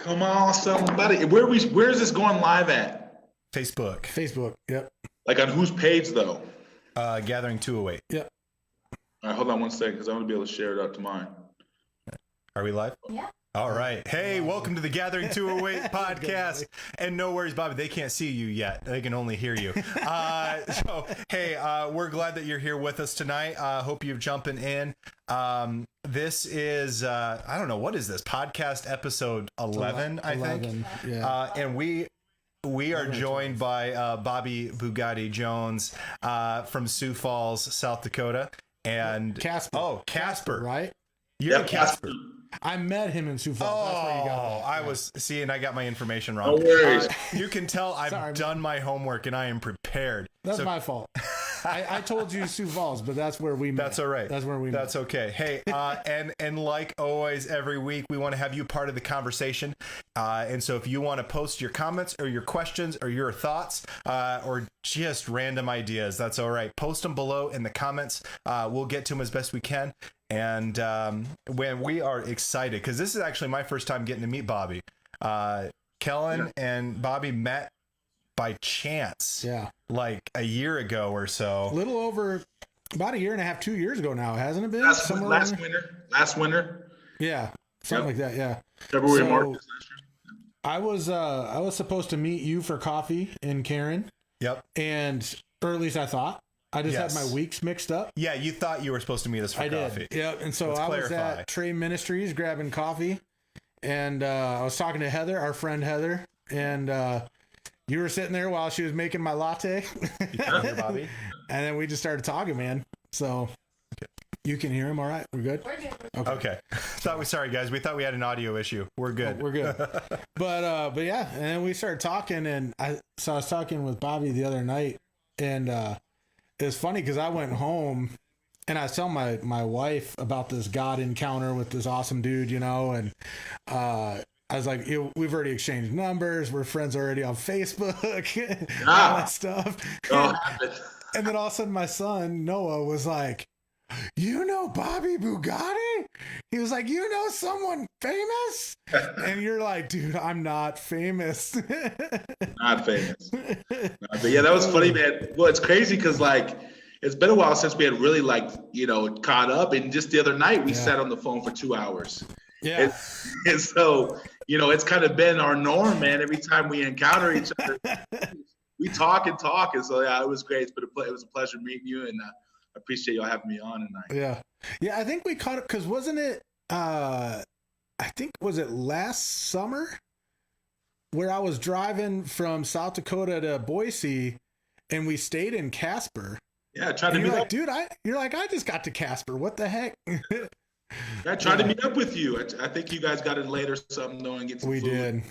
Come on, somebody. Where's this going live at? Facebook. Yep. Like on whose page though? Gathering 208. Yep. All right, hold on one second because I want to be able to share it out to mine. Are we live? Yeah. All right. Hey, welcome to the Gathering 208 podcast. And no worries, Bobby, they can't see you yet. They can only hear you. We're glad that you're here with us tonight. Hope you're jumping in. This is, I don't know, what is this? Podcast episode 11, I think. Yeah. And we are joined by Bobby Bugattii Jones from Sioux Falls, South Dakota. And Casper. Oh, Casper. Right? You're Yep, Casper. I met him in Sioux Falls. That's where you got that. I was seeing. I got my information wrong. No worries. You can tell I've done my homework and I am prepared. That's my fault. I told you Sioux Falls, but that's where we met. That's all right. That's where we met. That's okay. Hey, and like always, every week we want to have you part of the conversation. And so if you want to post your comments or your questions or your thoughts or just random ideas, that's all right. Post them below in the comments. We'll get to them as best we can. And when we are excited, because this is actually my first time getting to meet Bobby. Kellen and Bobby met by chance. Yeah. Like a year ago or so. A little over about a year and a half, 2 years ago now, hasn't it been? Last winter. Yeah. Something like that, yeah. February, March. I was supposed to meet you for coffee in Karen. Yep. Or at least I thought. I just Yes. had my weeks mixed up. Yeah, you thought you were supposed to meet us for coffee. Did. Yeah, and so Let's I was clarify. at Trey Ministries grabbing coffee, and I was talking to Heather, our friend Heather, and you were sitting there while she was making my latte. You can hear Bobby? And then we just started talking, man. So you can hear him all right? We're good? We're good. Okay. Sorry, guys. We thought we had an audio issue. We're good. Oh, we're good. But yeah, and then we started talking, and I was talking with Bobby the other night, and it was funny because I went home and I was telling my wife about this God encounter with this awesome dude, and I was like, we've already exchanged numbers. We're friends already on Facebook, all that stuff. And then all of a sudden my son, Noah, was like, you know Bobby Bugattii? He was like, you know someone famous? And you're like, dude, I'm not famous. Not famous. But yeah, that was funny, man. Well, it's crazy because it's been a while since we had really caught up. And just the other night we sat on the phone for 2 hours. Yeah. And so, it's kind of been our norm, man. Every time we encounter each other, we talk. And so, yeah, it was great. It was a pleasure meeting you. And I appreciate y'all having me on tonight. Yeah. Yeah, I think we caught it because wasn't it, was it last summer where I was driving from South Dakota to Boise and we stayed in Casper? Yeah, trying to meet up. Dude, you're like, I just got to Casper. What the heck? I tried to meet up with you. I think you guys got in late or something, and get some food. We did.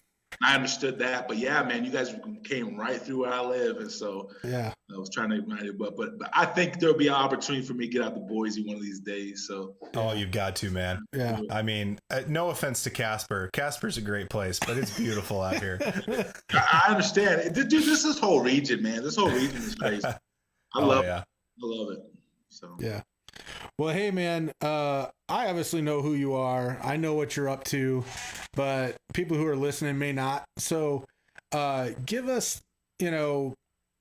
I understood that, but yeah, man, you guys came right through where I live, and so yeah, I was trying to remind you, but I think there'll be an opportunity for me to get out to Boise one of these days. So you've got to, man. Yeah, I mean, no offense to Casper. Casper's a great place, but it's beautiful out here. I understand, dude. This whole region, man. This whole region is crazy. I love it. So yeah. Well, hey, man, I obviously know who you are. I know what you're up to, but people who are listening may not. So give us,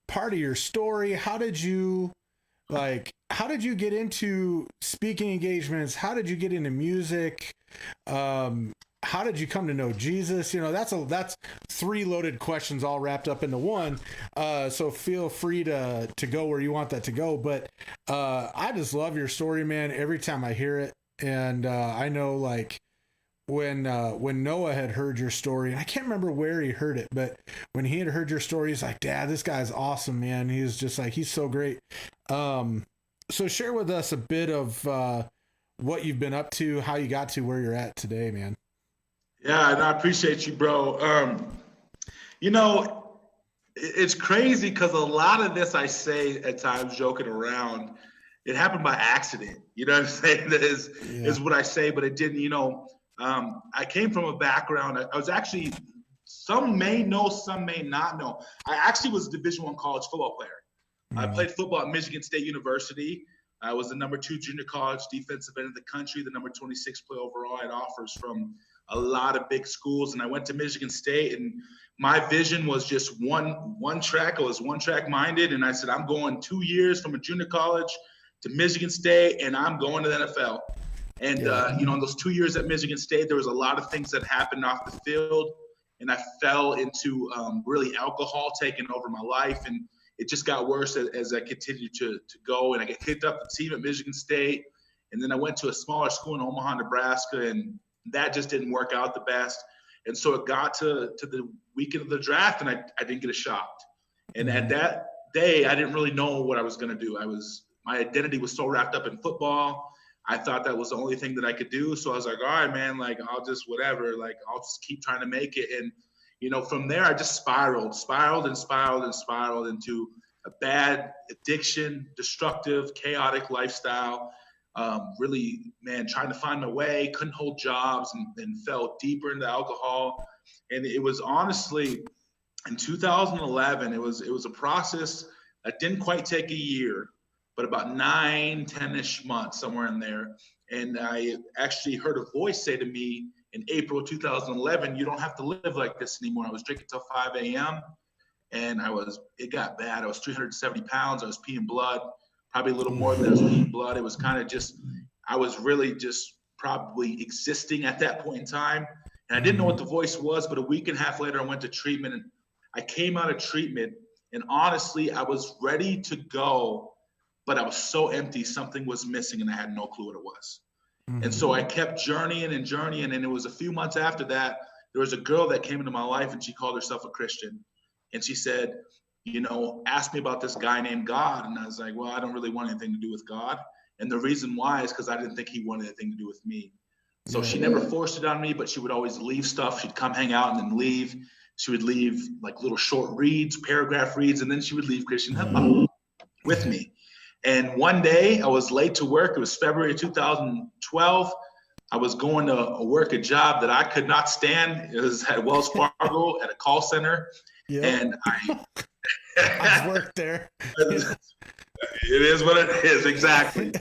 part of your story. How did you get into speaking engagements? How did you get into music? How did you come to know Jesus? That's three loaded questions all wrapped up into one. So feel free to go where you want that to go. But I just love your story, man. Every time I hear it, and I know when Noah had heard your story, and I can't remember where he heard it, but when he had heard your story, he's like, "Dad, this guy's awesome, man." He's just like, he's so great. So share with us a bit of what you've been up to, how you got to where you're at today, man. Yeah, and I appreciate you, bro. It's crazy because a lot of this I say at times joking around, it happened by accident. You know what I'm saying? That is what I say, but it didn't, I came from a background. I was actually, some may know, some may not know. I actually was a Division I college football player. Mm-hmm. I played football at Michigan State University. I was the number 2 junior college defensive end of the country, the number 26 player overall. I had offers from a lot of big schools. And I went to Michigan State, and my vision was just one track. I was one track minded. And I said, I'm going 2 years from a junior college to Michigan State, and I'm going to the NFL. And, you know, in those 2 years at Michigan State, there was a lot of things that happened off the field. And I fell into really alcohol taking over my life. And it just got worse as I continued to go. And I got kicked off the team at Michigan State. And then I went to a smaller school in Omaha, Nebraska, and that just didn't work out the best. And so it got to the weekend of the draft, and I didn't get a shot. And at that day, I didn't really know what I was going to do. My identity was so wrapped up in football. I thought that was the only thing that I could do. So I was like, all right, man, like, I'll just whatever. Like, I'll just keep trying to make it. And, you know, from there, I just spiraled into a bad addiction, destructive, chaotic lifestyle. Really, man, trying to find my way, couldn't hold jobs, and fell deeper into alcohol. And it was honestly, in 2011, it was a process that didn't quite take a year, but about 9-10-ish months, somewhere in there. And I actually heard a voice say to me in April 2011, you don't have to live like this anymore. I was drinking till 5 a.m. and it got bad. I was 370 pounds. I was peeing blood, probably a little more than I was peeing blood. It was kind of just, I was really just probably existing at that point in time. And I didn't know what the voice was, but a week and a half later, I went to treatment, and I came out of treatment, and honestly, I was ready to go, but I was so empty, something was missing, and I had no clue what it was. Mm-hmm. And so I kept journeying, and it was a few months after that, there was a girl that came into my life, and she called herself a Christian. And she said, you know, ask me about this guy named God. And I was like, well, I don't really want anything to do with God. And the reason why is because I didn't think he wanted anything to do with me. So she never forced it on me, but she would always leave stuff. She'd come hang out and then leave. She would leave like little short reads, paragraph reads, and then she would leave Christian hip hop with me. And one day I was late to work. It was February 2012. I was going to work a job that I could not stand. It was at Wells Fargo at a call center. Yep. And I've worked there. It is what it is, exactly.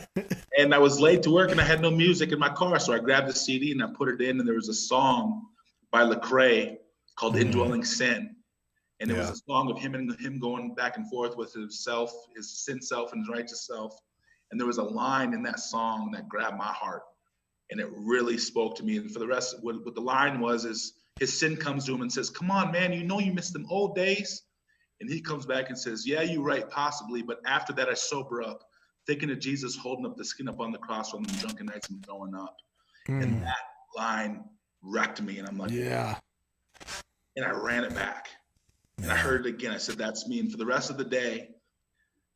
And I was late to work, and I had no music in my car, so I grabbed the CD and I put it in, and there was a song by Lecrae called Indwelling Sin. And it was a song of him going back and forth with himself, his sin self and his righteous self. And there was a line in that song that grabbed my heart, and it really spoke to me. And for the rest, what the line was is, his sin comes to him and says, come on, man, you know you missed them old days. And he comes back and says, yeah, you're right, possibly. But after that, I sober up, thinking of Jesus holding up the skin up on the cross from the drunken nights and throwing up. And that line wrecked me. And I'm like, yeah. And I ran it back. And I heard it again. I said, that's me. And for the rest of the day,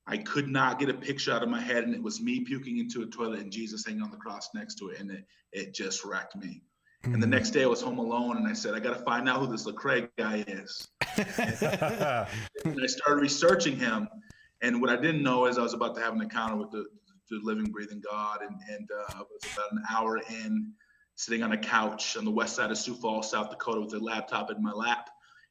I could not get a picture out of my head. And it was me puking into a toilet and Jesus hanging on the cross next to it. And it just wrecked me. And the next day I was home alone, and I said, I got to find out who this Lecrae guy is. And I started researching him. And what I didn't know is I was about to have an encounter with the living, breathing God. And I was about an hour in, sitting on a couch on the west side of Sioux Falls, South Dakota, with a laptop in my lap.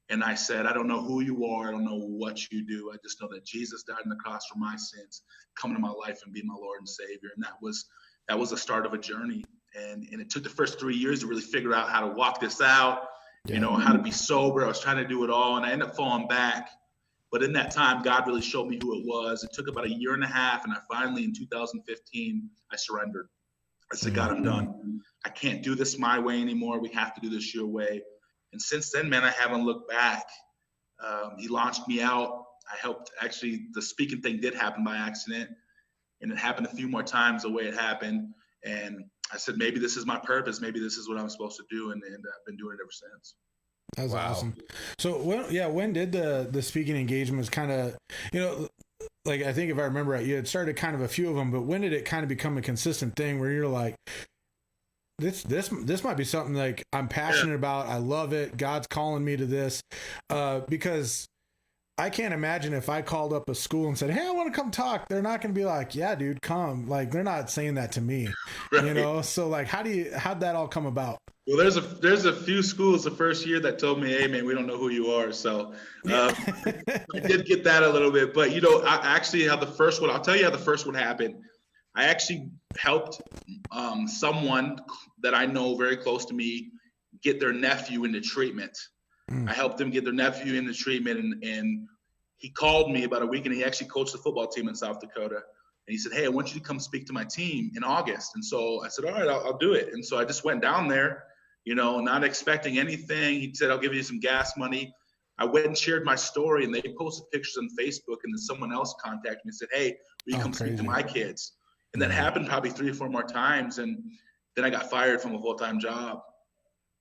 And I said, I don't know who you are. I don't know what you do. I just know that Jesus died on the cross for my sins, come into my life and be my Lord and Savior. And that was the start of a journey. And it took the first 3 years to really figure out how to walk this out, you know, how to be sober. I was trying to do it all, and I ended up falling back. But in that time, God really showed me who it was. It took about a year and a half, and I finally, in 2015, I surrendered. I said, God, I'm done. I can't do this my way anymore. We have to do this your way. And since then, man, I haven't looked back. He launched me out. I helped. Actually, the speaking thing did happen by accident, and it happened a few more times the way it happened. And I said, maybe this is my purpose. Maybe this is what I'm supposed to do. And I've been doing it ever since. That's awesome. So when did the speaking engagements kind of, you know, like, I think if I remember right, you had started kind of a few of them, but when did it kind of become a consistent thing where you're like, this might be something like I'm passionate about. I love it. God's calling me to this, because I can't imagine if I called up a school and said, hey, I want to come talk. They're not going to be like, yeah, dude, come. Like, they're not saying that to me, right. You know? So like, how'd that all come about? Well, there's a few schools the first year that told me, hey man, we don't know who you are. So I did get that a little bit, but you know, I'll tell you how the first one happened. I actually helped someone that I know very close to me get their nephew into treatment. I helped them get their nephew into treatment, and he called me about a week, and he actually coached the football team in South Dakota. And he said, hey, I want you to come speak to my team in August. And so I said, all right, I'll do it. And so I just went down there, not expecting anything. He said, I'll give you some gas money. I went and shared my story, and they posted pictures on Facebook, and then someone else contacted me and said, hey, will you come speak to my kids? And that happened probably 3 or 4 more times. And then I got fired from a full-time job.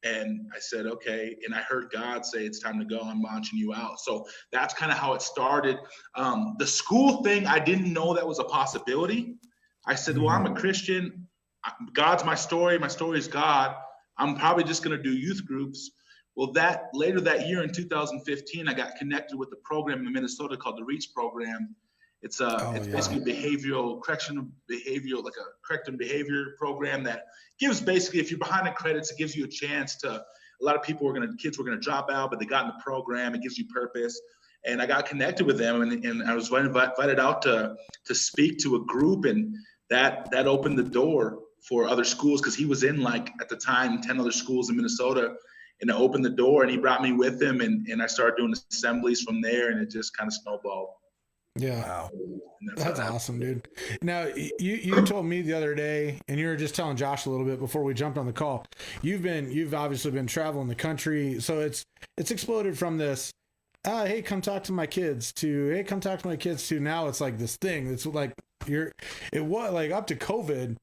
And I said, okay. And I heard God say, it's time to go. I'm launching you out. So that's kind of how it started. The school thing, I didn't know that was a possibility. I said, well, I'm a Christian. God's my story. My story is God. I'm probably just going to do youth groups. Well, later that year in 2015, I got connected with a program in Minnesota called the REACH program. It's basically corrective behavior program that gives basically, if you're behind in credits, it gives you a chance to, a lot of kids were going to drop out, but they got in the program. It gives you purpose. And I got connected with them, and I was invited out to speak to a group, and that opened the door for other schools, because he was in, like, at the time, 10 other schools in Minnesota, and it opened the door, and he brought me with him, and I started doing assemblies from there, and it just kind of snowballed. Yeah. Wow. That's awesome, dude. Now, you told me the other day, and you were just telling Josh a little bit before we jumped on the call, you've obviously been traveling the country, so it's exploded from this, hey, come talk to my kids, to, hey, come talk to my kids, to now it's like this thing. It's like it was like up to COVID,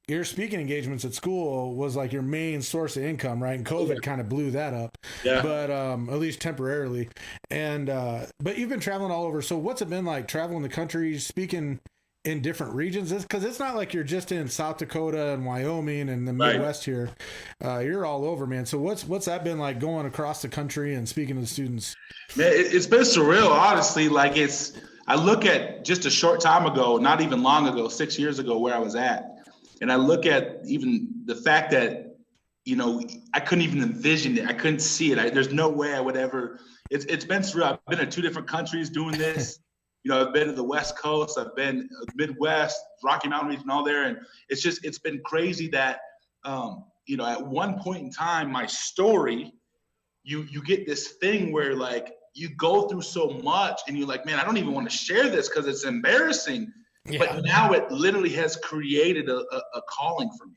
your speaking engagements at school was like your main source of income, right? And COVID kind of blew that up, but at least temporarily. And but you've been traveling all over. So what's it been like traveling the country, speaking in different regions? Because it's not like you're just in South Dakota and Wyoming and the Midwest here. You're all over, man. So what's that been like, going across the country and speaking to the students? Man, it's been surreal, honestly. Like, I look at just a short time ago, not even long ago, 6 years ago, where I was at. And I look at even the fact that, I couldn't even envision it. I couldn't see it. There's no way I would ever. It's been surreal. I've been in 2 different countries doing this. I've been to the West Coast. I've been Midwest, Rocky Mountain region, all there. And it's been crazy that, at one point in time, my story, you get this thing where, like, you go through so much and you're like, man, I don't even want to share this because it's embarrassing. Yeah. But now it literally has created a calling for me.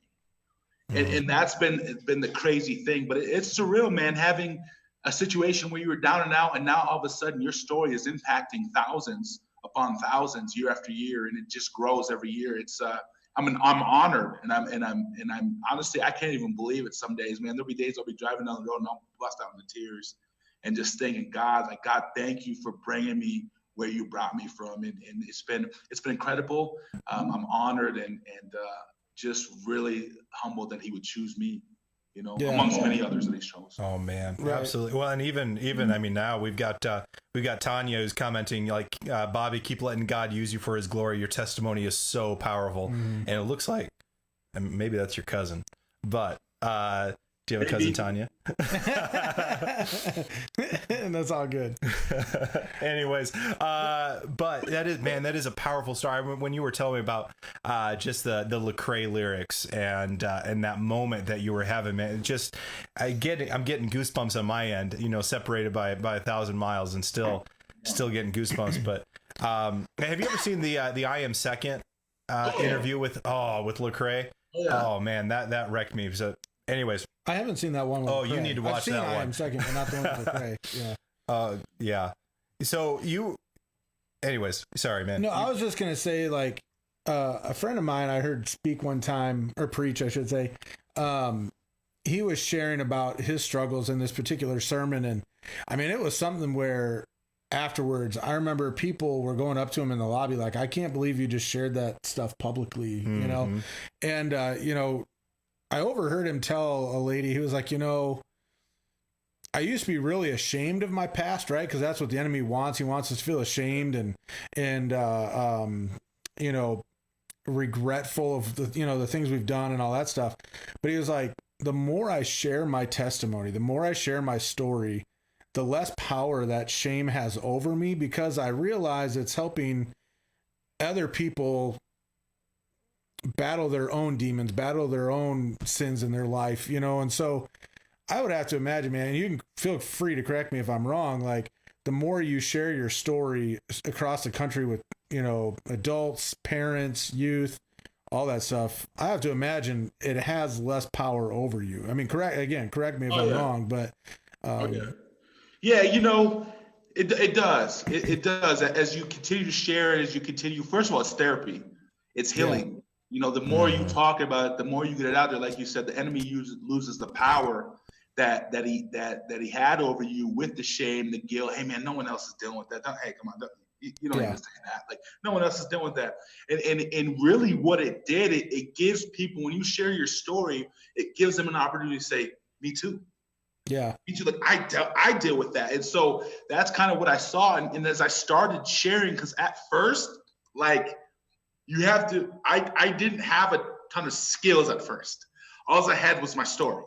And that's been the crazy thing. But it's surreal, man, having a situation where you were down and out, and now all of a sudden your story is impacting thousands upon thousands year after year, and it just grows every year. It's I'm honored, and I'm honestly, I can't even believe it some days, man. There'll be days I'll be driving down the road and I'll bust out into tears and just thanking God, like, God, thank you for bringing me where you brought me from, and it's been incredible. I'm honored and just really humbled that He would choose me, amongst many others that He's chosen. Oh man, right. Absolutely. Well, and even I mean, now we've got Tanya who's commenting, like, Bobby, keep letting God use you for His glory. Your testimony is so powerful, and it looks like, and maybe that's your cousin, but do you have a cousin, Tanya? And that's all good. Anyways, but that is a powerful story. When you were telling me about just the Lecrae lyrics and that moment that you were having, man, I'm getting goosebumps on my end. Separated by 1,000 miles, and still getting goosebumps. But have you ever seen the I Am Second interview with Lecrae? Yeah. Oh man, that wrecked me. So, anyways. I haven't seen that one. Oh, you need to watch that one. I Am Second, but not the one with Lecrae. Yeah. Yeah. So anyways, sorry, man. No, I was just gonna say, like, a friend of mine I heard speak one time, or preach, I should say. He was sharing about his struggles in this particular sermon, and I mean, it was something where afterwards, I remember people were going up to him in the lobby, like, I can't believe you just shared that stuff publicly, and I overheard him tell a lady, he was like, I used to be really ashamed of my past, right? Because that's what the enemy wants. He wants us to feel ashamed and regretful of the things we've done and all that stuff. But he was like, the more I share my testimony, the more I share my story, the less power that shame has over me, because I realize it's helping other people battle their own demons, battle their own sins in their life, and so I would have to imagine, man, you can feel free to correct me if I'm wrong. Like the more you share your story across the country with, adults, parents, youth, all that stuff, I have to imagine it has less power over you. I mean, correct me if I'm wrong, but yeah, it does. It does. As you continue to share it, as you continue, first of all, it's therapy. It's healing. The more you talk about it, the more you get it out there. Like you said, the enemy loses the power that he had over you with the shame, the guilt. Hey man, no one else is dealing with that. Hey, come on. You don't understand that. Like no one else is dealing with that. And really what it did, it gives people, when you share your story, it gives them an opportunity to say, me too. Yeah. Me too. Like I deal with that. And so that's kind of what I saw. And as I started sharing, because at first, like you have to, I didn't have a ton of skills at first. All I had was my story.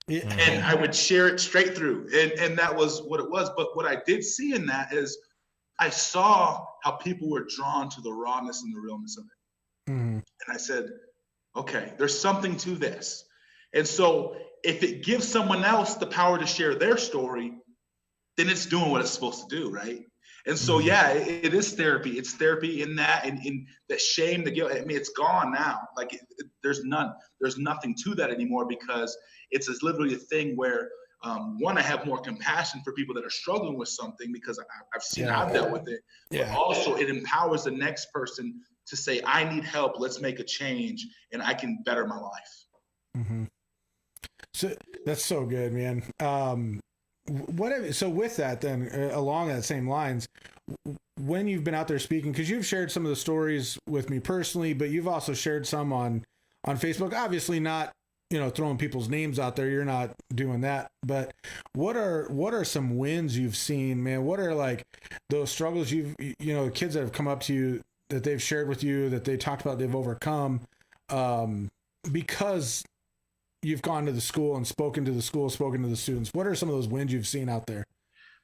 Yeah. And I would share it straight through. And that was what it was. But what I did see in that is I saw how people were drawn to the rawness and the realness of it. Mm-hmm. And I said, okay, there's something to this. And so if it gives someone else the power to share their story, then it's doing what it's supposed to do, right? And so, yeah, it is therapy. It's therapy in that, and in that shame, the guilt. I mean, it's gone now. Like there's nothing to that anymore, because it's literally a thing where, one, I have more compassion for people that are struggling with something, because I've dealt with it. But also it empowers the next person to say, I need help. Let's make a change, and I can better my life. Mm-hmm. So that's so good, man. So with that, then along that same lines, when you've been out there speaking, because you've shared some of the stories with me personally, but you've also shared some on Facebook, obviously not, throwing people's names out there. You're not doing that, but what are some wins you've seen, man? What are like those struggles kids that have come up to you that they've shared with you, that they talked about, they've overcome, because you've gone to the school and spoken to the students? What are some of those wins you've seen out there?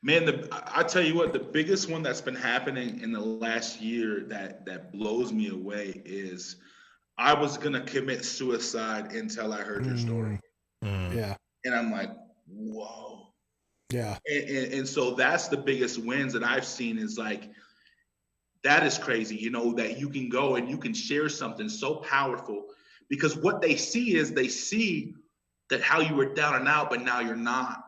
Man, I tell you what, the biggest one that's been happening in the last year that blows me away is I was going to commit suicide until I heard your story. Yeah. And I'm like, whoa. Yeah. And so that's the biggest wins that I've seen, is like, that is crazy, that you can go and you can share something so powerful. Because what they see is that how you were down and out, but now you're not.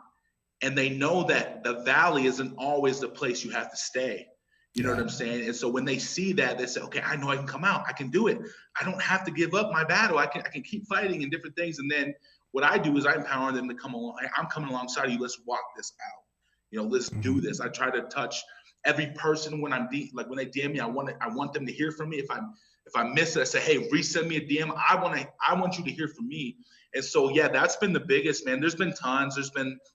And they know that the valley isn't always the place you have to stay. You know what I'm saying? And so when they see that, they say, okay, I know I can come out. I can do it. I don't have to give up my battle. I can keep fighting and different things. And then what I do is I empower them to come along. I'm coming alongside you. Let's walk this out. Let's do this. I try to touch every person when I'm when they DM me. I want them to hear from me. If I miss it, I say, hey, resend me a DM. I want you to hear from me. And so, yeah, that's been the biggest, man. There's been tons.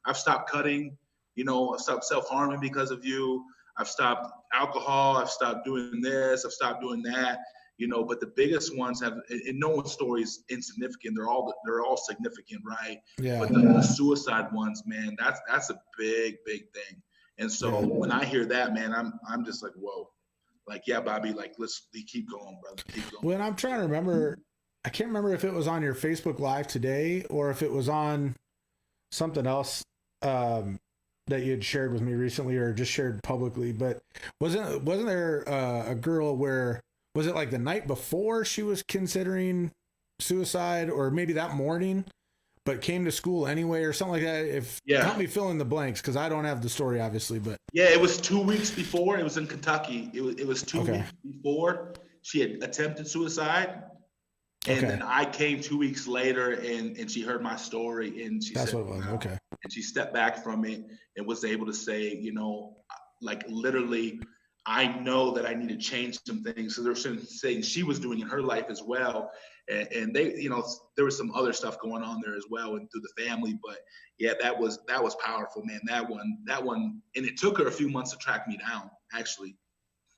I've stopped cutting, I've stopped self-harming because of you. I've stopped alcohol. I've stopped doing this. I've stopped doing that, but the biggest ones and no one's story is insignificant. They're all significant, right? Yeah. But the suicide ones, man, that's a big, big thing. And so when I hear that, man, I'm just like, whoa. Like, yeah, Bobby, like, let's keep going, brother. Keep going. Well, I'm trying to remember. I can't remember if it was on your Facebook Live today or if it was on something else that you had shared with me recently or just shared publicly. But wasn't there a girl where, was it like the night before she was considering suicide, or maybe that morning, but came to school anyway or something like that? Help me fill in the blanks, because I don't have the story, obviously. But yeah, it was 2 weeks before. It was in Kentucky. It was 2 weeks before she had attempted suicide. And then I came 2 weeks later, and she heard my story, and she That's said, what it was. wow. Okay. And she stepped back from it and was able to say, like literally, I know that I need to change some things. So there was some things she was doing in her life as well. And they, there was some other stuff going on there as well, and through the family. But yeah, that was powerful, man. That one, and it took her a few months to track me down, actually.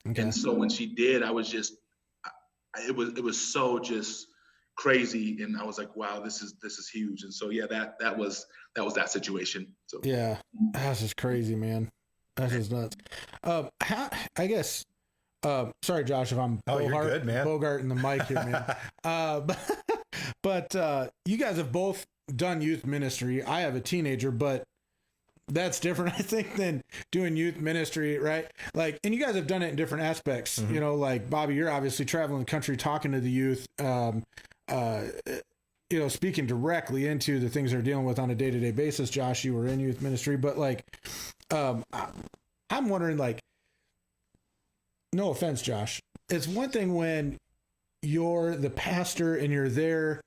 Okay. And so when she did, I was just, it was so just crazy, and I was like, wow, this is huge. And so yeah, that was that situation. So yeah, that's just crazy, man. That's just nuts. I guess. Sorry, Josh, if I'm you're good, man. Bogart in the mic here, man. But you guys have both done youth ministry. I have a teenager, but that's different, I think, than doing youth ministry, right? Like, and you guys have done it in different aspects. You know, like Bobby, you're obviously traveling the country talking to the youth, you know, speaking directly into the things they're dealing with on a day-to-day basis. Josh, you were in youth ministry, but like, I'm wondering, like, no offense, Josh, it's one thing when you're the pastor and you're there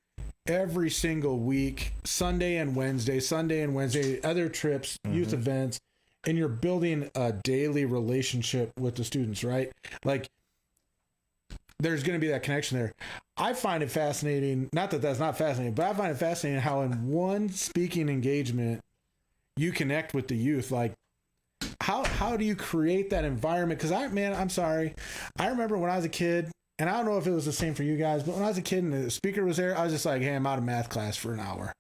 every single week, Sunday and Wednesday, other trips, youth events, and you're building a daily relationship with the students, right? Like, there's going to be that connection there. I find it fascinating, not that that's not fascinating, but I find it fascinating how in one speaking engagement, you connect with the youth. Like, how do you create that environment? Because I'm sorry. I remember when I was a kid, and I don't know if it was the same for you guys, but when I was a kid and the speaker was there, I was just like, hey, I'm out of math class for an hour.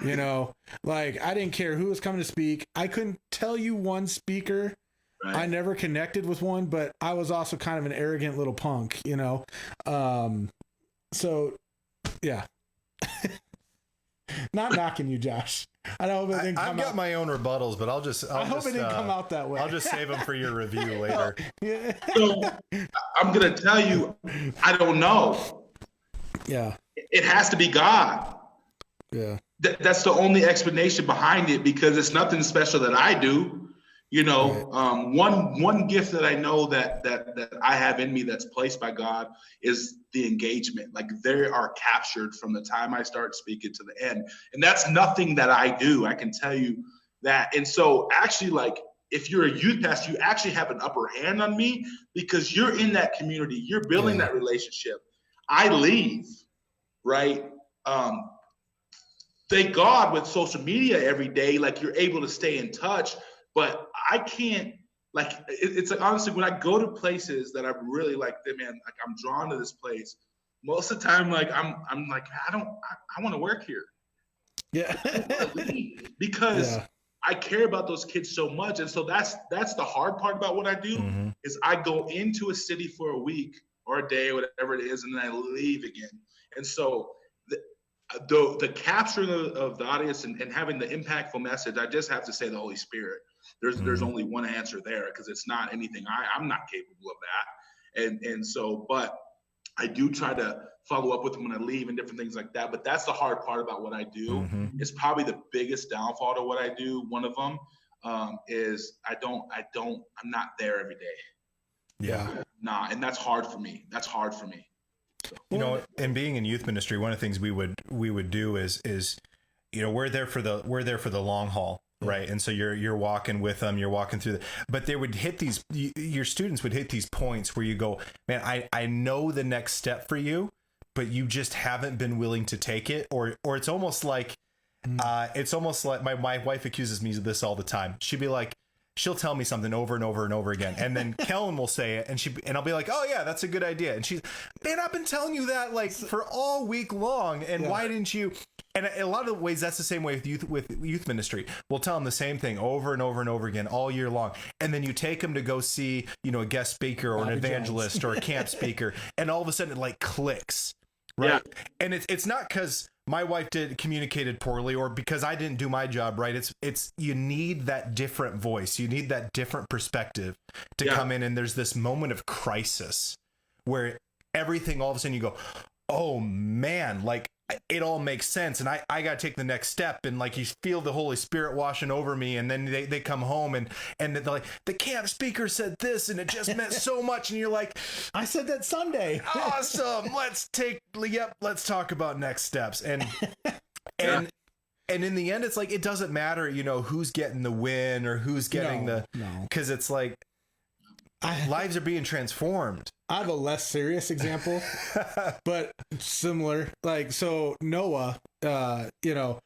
You know, like, I didn't care who was coming to speak. I couldn't tell you one speaker. Right. I never connected with one, but I was also kind of an arrogant little punk, you know? So yeah, not knocking you, Josh. I know it didn't come I've got my own rebuttals, but I hope it didn't come out that way. I'll just save them for your review later. So I'm going to tell you, I don't know. Yeah. It has to be God. Yeah. That's the only explanation behind it, because it's nothing special that I do. You know, right. One gift that I know that I have in me that's placed by God is the engagement. Like, they are captured from the time I start speaking to the end. And that's nothing that I do. I can tell you that. And so actually, like, if you're a youth pastor, you actually have an upper hand on me because you're in that community. You're building that relationship. I leave, right? Thank God with social media every day, like, you're able to stay in touch. But I can't, like, it's like, honestly, when I go to places that I'm really like, man, like, I'm drawn to this place, most of the time, like, I'm like, I want to work here. Yeah. Because I care about those kids so much. And so that's the hard part about what I do is I go into a city for a week or a day, whatever it is, and then I leave again. And so the capturing of the audience and having the impactful message, I just have to say the Holy Spirit. There's only one answer there, because it's not anything I'm not capable of that. And so, but I do try to follow up with them when I leave and different things like that. But that's the hard part about what I do. It's probably the biggest downfall to what I do. One of them is I'm not there every day. Yeah. Nah, and that's hard for me. So. You know, and being in youth ministry, one of the things we would do is, you know, we're there for the long haul. Right. And so you're walking with them, you're walking through but they would hit your students would hit these points where you go, man, I know the next step for you, but you just haven't been willing to take it. Or it's almost like my wife accuses me of this all the time. She'll tell me something over and over and over again. And then Kellen will say it and I'll be like, oh yeah, that's a good idea. And she's, man, I've been telling you that like for all week long. And why didn't you? And in a lot of ways, that's the same way with youth ministry. We'll tell them the same thing over and over and over again all year long. And then you take them to go see, you know, a guest speaker or an evangelist or a camp speaker. And all of a sudden it like clicks. Right. Yeah. And it's not because my wife communicated poorly or because I didn't do my job right. It's you need that different voice. You need that different perspective to come in. And there's this moment of crisis where everything, all of a sudden you go, oh man, like it all makes sense. And I got to take the next step. And like, you feel the Holy Spirit washing over me. And then they come home and they're like, the camp speaker said this and it just meant so much. And you're like, I said that Sunday. Awesome. Let's talk about next steps. And in the end, it's like, it doesn't matter, you know, who's getting the win or who's getting because it's like lives are being transformed. I have a less serious example, but similar. Like, so Noah, you know,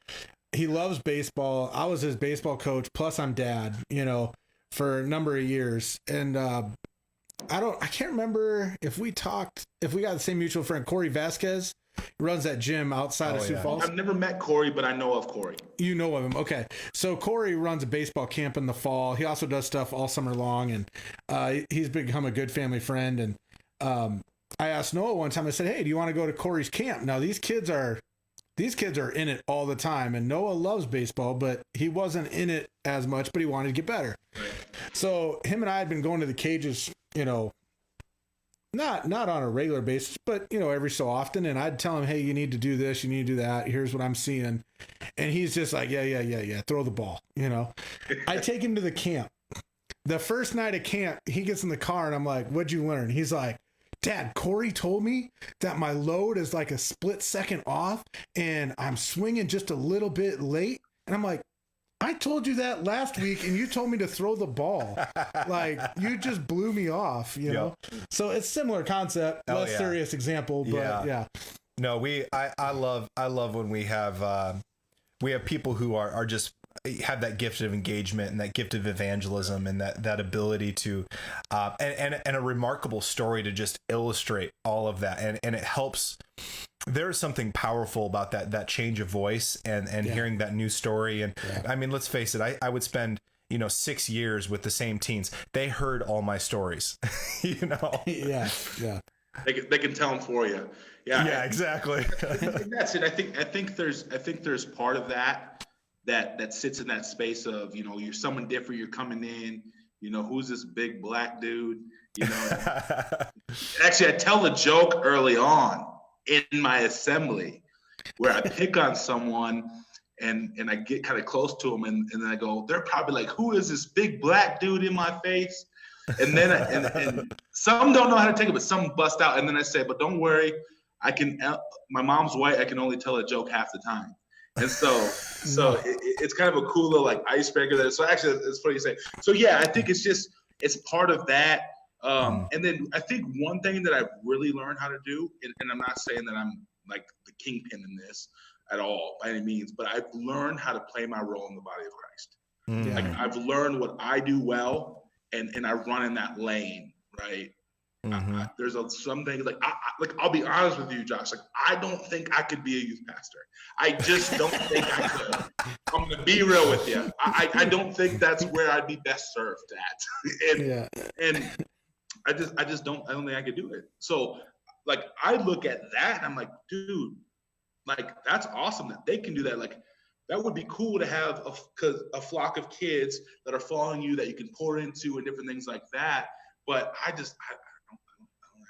he loves baseball. I was his baseball coach. Plus I'm dad, you know, for a number of years. And, I can't remember if we got the same mutual friend, Corey Vasquez. He runs that gym outside of Sioux Falls. I've never met Corey, but I know of Corey. You know of him. Okay. So Corey runs a baseball camp in the fall. He also does stuff all summer long. And, he's become a good family friend. And, I asked Noah one time, I said, hey, do you want to go to Corey's camp? Now these kids are these kids are in it all the time, and Noah loves baseball, but he wasn't in it as much, but he wanted to get better. Right. So him and I had been going to the cages, not on a regular basis, but every so often. And I'd tell him, hey, you need to do this, you need to do that. Here's what I'm seeing. And he's just like, yeah. Throw the ball. I take him to the camp. The first night of camp, he gets in the car and I'm like, what'd you learn? He's like, Dad, Corey told me that my load is like a split second off and I'm swinging just a little bit late. And I'm like, I told you that last week and you told me to throw the ball. Like, you just blew me off, know? So it's similar concept, less serious example, but yeah. No, I love when we have people who are just have that gift of engagement and that gift of evangelism and that ability to and a remarkable story to just illustrate all of that, and it helps. There is something powerful about that change of voice and hearing that new story. And I mean, let's face it, I would spend 6 years with the same teens. They heard all my stories. Yeah They can tell them for you. Yeah, exactly. And that's it. I think there's part of that sits in that space of, you're someone different, you're coming in, who's this big black dude, Actually, I tell the joke early on in my assembly where I pick on someone and I get kind of close to them and then I go, they're probably like, who is this big black dude in my face? And then and some don't know how to take it, but some bust out. And then I say, but don't worry, my mom's white, I can only tell a joke half the time. And so it's kind of a cool little like icebreaker there. So actually, it's funny you say. So yeah, I think it's part of that. And then I think one thing that I've really learned how to do, and I'm not saying that I'm like the kingpin in this at all by any means, but I've learned how to play my role in the body of Christ. Yeah. Like I've learned what I do well, and I run in that lane, right? Mm-hmm. There's some things like I'll be honest with you, Josh. Like I don't think I could be a youth pastor. I just don't think I could. I'm gonna be real with you. I don't think that's where I'd be best served at. And I don't think I could do it. So like I look at that and I'm like, dude, like that's awesome that they can do that. Like that would be cool to have a flock of kids that are following you that you can pour into and different things like that. But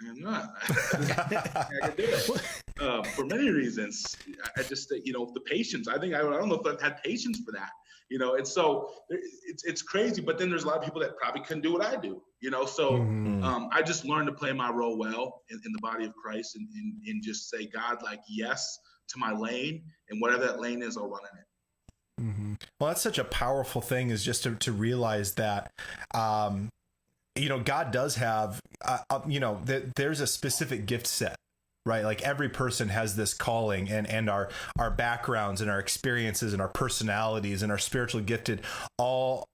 I'm not. I can do it for many reasons. I just, the patience. I don't know if I've had patience for that, And so it's crazy. But then there's a lot of people that probably couldn't do what I do, So I just learned to play my role well in the body of Christ and just say, God, like yes to my lane, and whatever that lane is, I'll run in it. Mm-hmm. Well, that's such a powerful thing, is just to realize that. God does have, there's a specific gift set, right? Like every person has this calling, and our backgrounds and our experiences and our personalities and our spiritual gifted all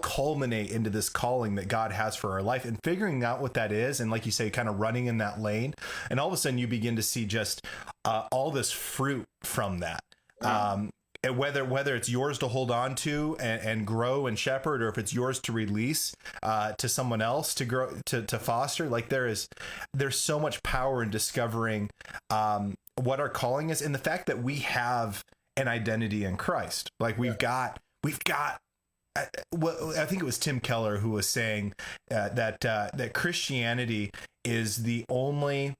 culminate into this calling that God has for our life, and figuring out what that is. And like you say, kind of running in that lane. And all of a sudden you begin to see just all this fruit from that. And whether it's yours to hold on to and grow and shepherd, or if it's yours to release to someone else to grow, to foster, like there's so much power in discovering what our calling is, and the fact that we have an identity in Christ. Like we've got. Well, I think it was Tim Keller who was saying that Christianity is the only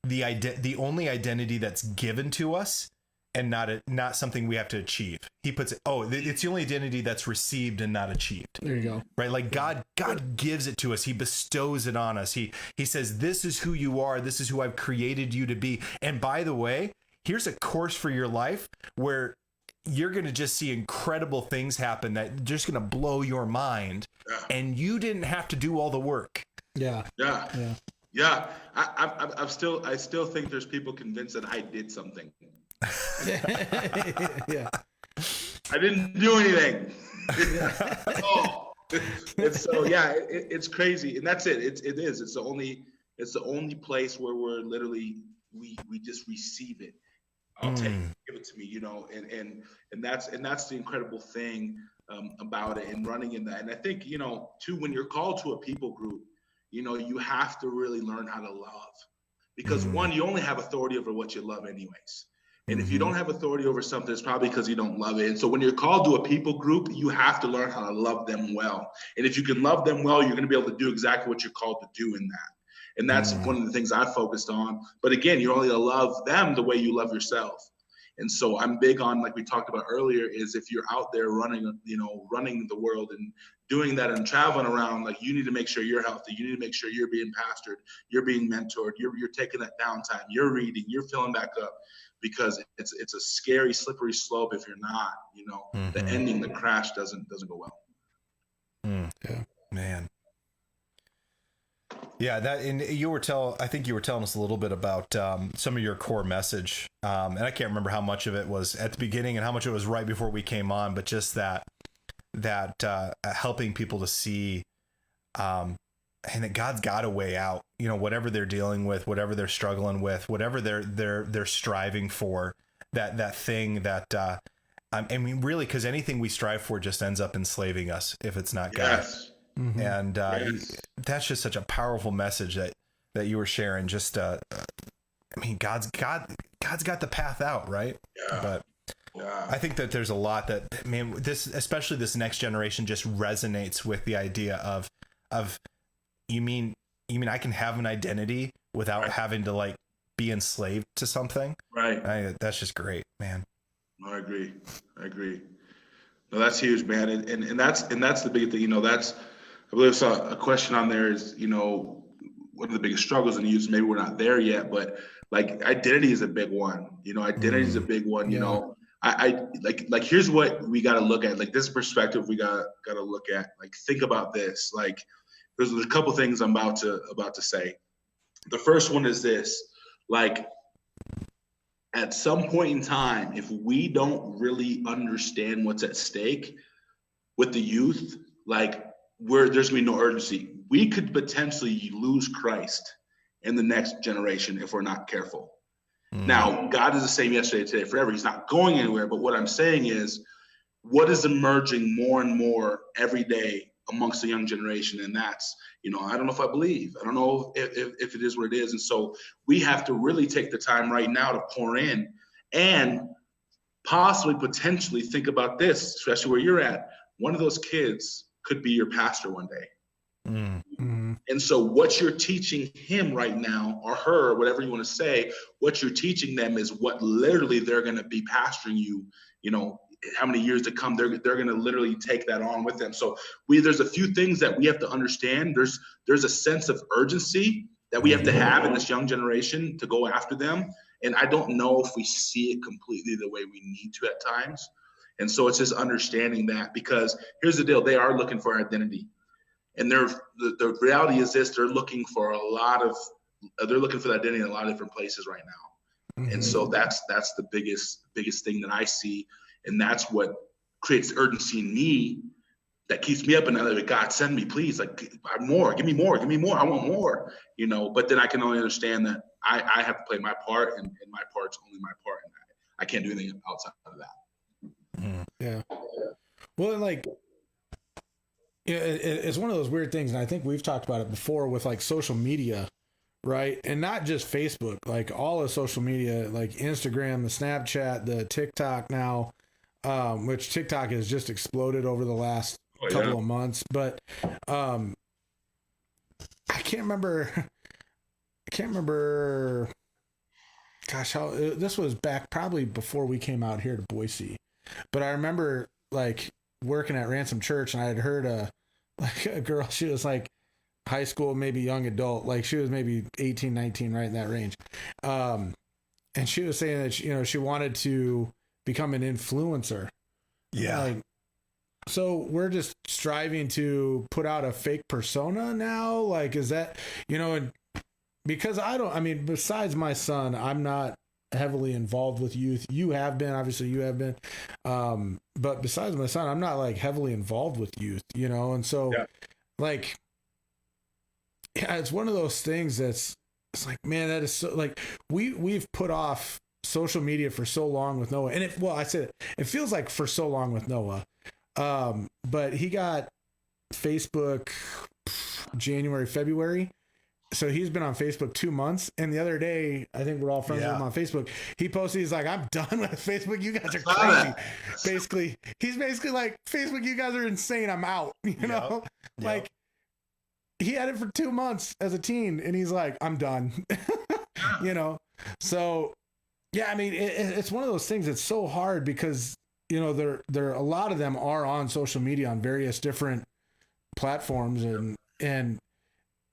identity that's given to us, and not something we have to achieve. He puts it, it's the only identity that's received and not achieved. There you go. Right? Like God gives it to us. He bestows it on us. He says, this is who you are. This is who I've created you to be. And by the way, here's a course for your life where you're going to just see incredible things happen that are just going to blow your mind. And you didn't have to do all the work. Yeah. I still think there's people convinced that I did something. Yeah. I didn't do anything. And so it's crazy, and that's it. It is. It's the only place where we're literally we just receive it. I'll take it, give it to me, and that's the incredible thing about it and running in that. And I think too, when you're called to a people group, you have to really learn how to love, because one, you only have authority over what you love anyways. And if you don't have authority over something, it's probably because you don't love it. And so when you're called to a people group, you have to learn how to love them well. And if you can love them well, you're going to be able to do exactly what you're called to do in that. And that's one of the things I focused on. But again, you're only going to love them the way you love yourself. And so I'm big on, like we talked about earlier, is if you're out there running the world and doing that and traveling around, like you need to make sure you're healthy. You need to make sure you're being pastored, you're being mentored, you're taking that downtime, you're reading, you're filling back up, because it's a scary, slippery slope if you're not. The ending, the crash doesn't go well. Yeah, man. Yeah, and I think you were telling us a little bit about some of your core message, and I can't remember how much of it was at the beginning and how much it was right before we came on, but just that helping people to see, and that God's got a way out. Whatever they're dealing with, whatever they're struggling with, whatever they're striving for, that thing that, I mean, really, because anything we strive for just ends up enslaving us if it's not God. Yes. And that's just such a powerful message that you were sharing. Just I mean, God's got the path out, right? Yeah. But I think that there's a lot that, especially this next generation, just resonates with the idea of you mean I can have an identity without having to like be enslaved to something, right? That's just great, man. No, I agree. No, that's huge, man. And that's the big thing. I believe I saw a question on there is, what are the biggest struggles in the youth? Maybe we're not there yet, but like identity is a big one. Identity is a big one. I like here's what we got to look at. Like this perspective we got to look at. Like think about this. Like there's a couple things I'm about to say. The first one is this. Like at some point in time, if we don't really understand what's at stake with the youth, like there's gonna be no urgency. We could potentially lose Christ in the next generation if we're not careful. Now, God is the same yesterday, today, forever. He's not going anywhere. But what I'm saying is, what is emerging more and more every day amongst the young generation? And that's, I don't know if I believe. I don't know if it is what it is. And so we have to really take the time right now to pour in and possibly, potentially think about this, especially where you're at. One of those kids could be your pastor one day. And so what you're teaching him right now, or her, whatever you want to say, what you're teaching them is what literally they're going to be pastoring you, how many years to come, they're going to literally take that on with them. So there's a few things that we have to understand. There's a sense of urgency that we have to have in this young generation to go after them. And I don't know if we see it completely the way we need to at times. And so it's just understanding that, because here's the deal. They are looking for identity. And the reality is this, they're looking for that identity in a lot of different places right now. And so that's the biggest thing that I see. And that's what creates urgency in me that keeps me up at night. Like, God, send me, please. Like, more, give me more. I want more, but then I can only understand that I have to play my part, and my part's only my part. And I can't do anything outside of that. Yeah. Well, like, it's one of those weird things. And I think we've talked about it before with like social media, right? And not just Facebook, like all of social media, like Instagram, the Snapchat, the TikTok now, which TikTok has just exploded over the last couple of months. But I can't remember, gosh, how this was back probably before we came out here to Boise. But I remember like working at Ransom Church, and I had heard a girl, she was like high school, maybe young adult, like she was maybe 18, 19, right in that range. And she was saying that, she wanted to become an influencer. Yeah. Like, so we're just striving to put out a fake persona now. Like, is that, and because besides my son, I'm not heavily involved with youth. You have been, obviously you have been. But besides my son, I'm not like heavily involved with youth, and so like, yeah, it's one of those things it's like, man, that is so like, we've put off social media for so long with Noah. And it feels like for so long with Noah. But he got Facebook January, February. so he's been on Facebook 2 months, and the other day, I think we're all friends with him on Facebook. He posted, he's like, "I'm done with Facebook. You guys are crazy." Basically, he's basically like, "Facebook, you guys are insane. I'm out." You know, like he had it for 2 months as a teen, and he's like, "I'm done." You know, so yeah, I mean, it's one of those things that's so hard because you know there a lot of them are on social media on various different platforms, and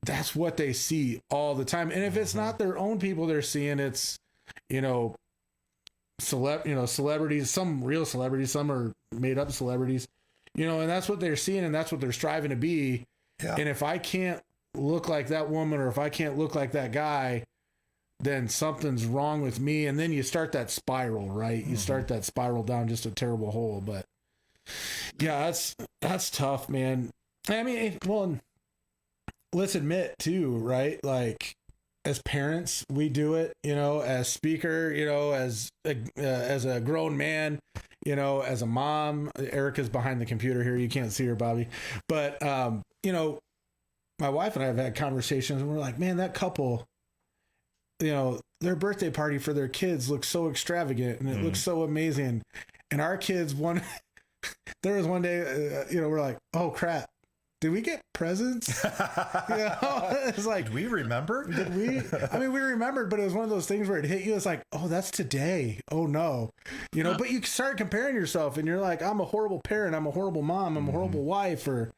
that's what they see all the time. And if it's not their own people they're seeing, it's, you know, celebrities, some real celebrities, some are made up celebrities, you know, and that's what they're seeing and that's what they're striving to be. Yeah. And if I can't look like that woman or if I can't look like that guy, then something's wrong with me. And then you start that spiral, right? You start that spiral down just a terrible hole. But yeah, that's tough, man. I mean, well, let's admit too, right? Like as parents, we do it, you know, as speaker, you know, as a grown man, you know, as a mom. Erica's behind the computer here. You can't see her, Bobby. But, you know, my wife and I have had conversations and we're like, man, that couple, you know, their birthday party for their kids looks so extravagant and it looks so amazing. And our kids, there was one day, you know, we're like, oh crap. Did we get presents? You know, it's like, did we remember? Did we? I mean, we remembered, but it was one of those things where it hit you. It's like, oh, that's today. Oh no, you know. But you start comparing yourself, and you're like, I'm a horrible parent. I'm a horrible mom. I'm a horrible wife, or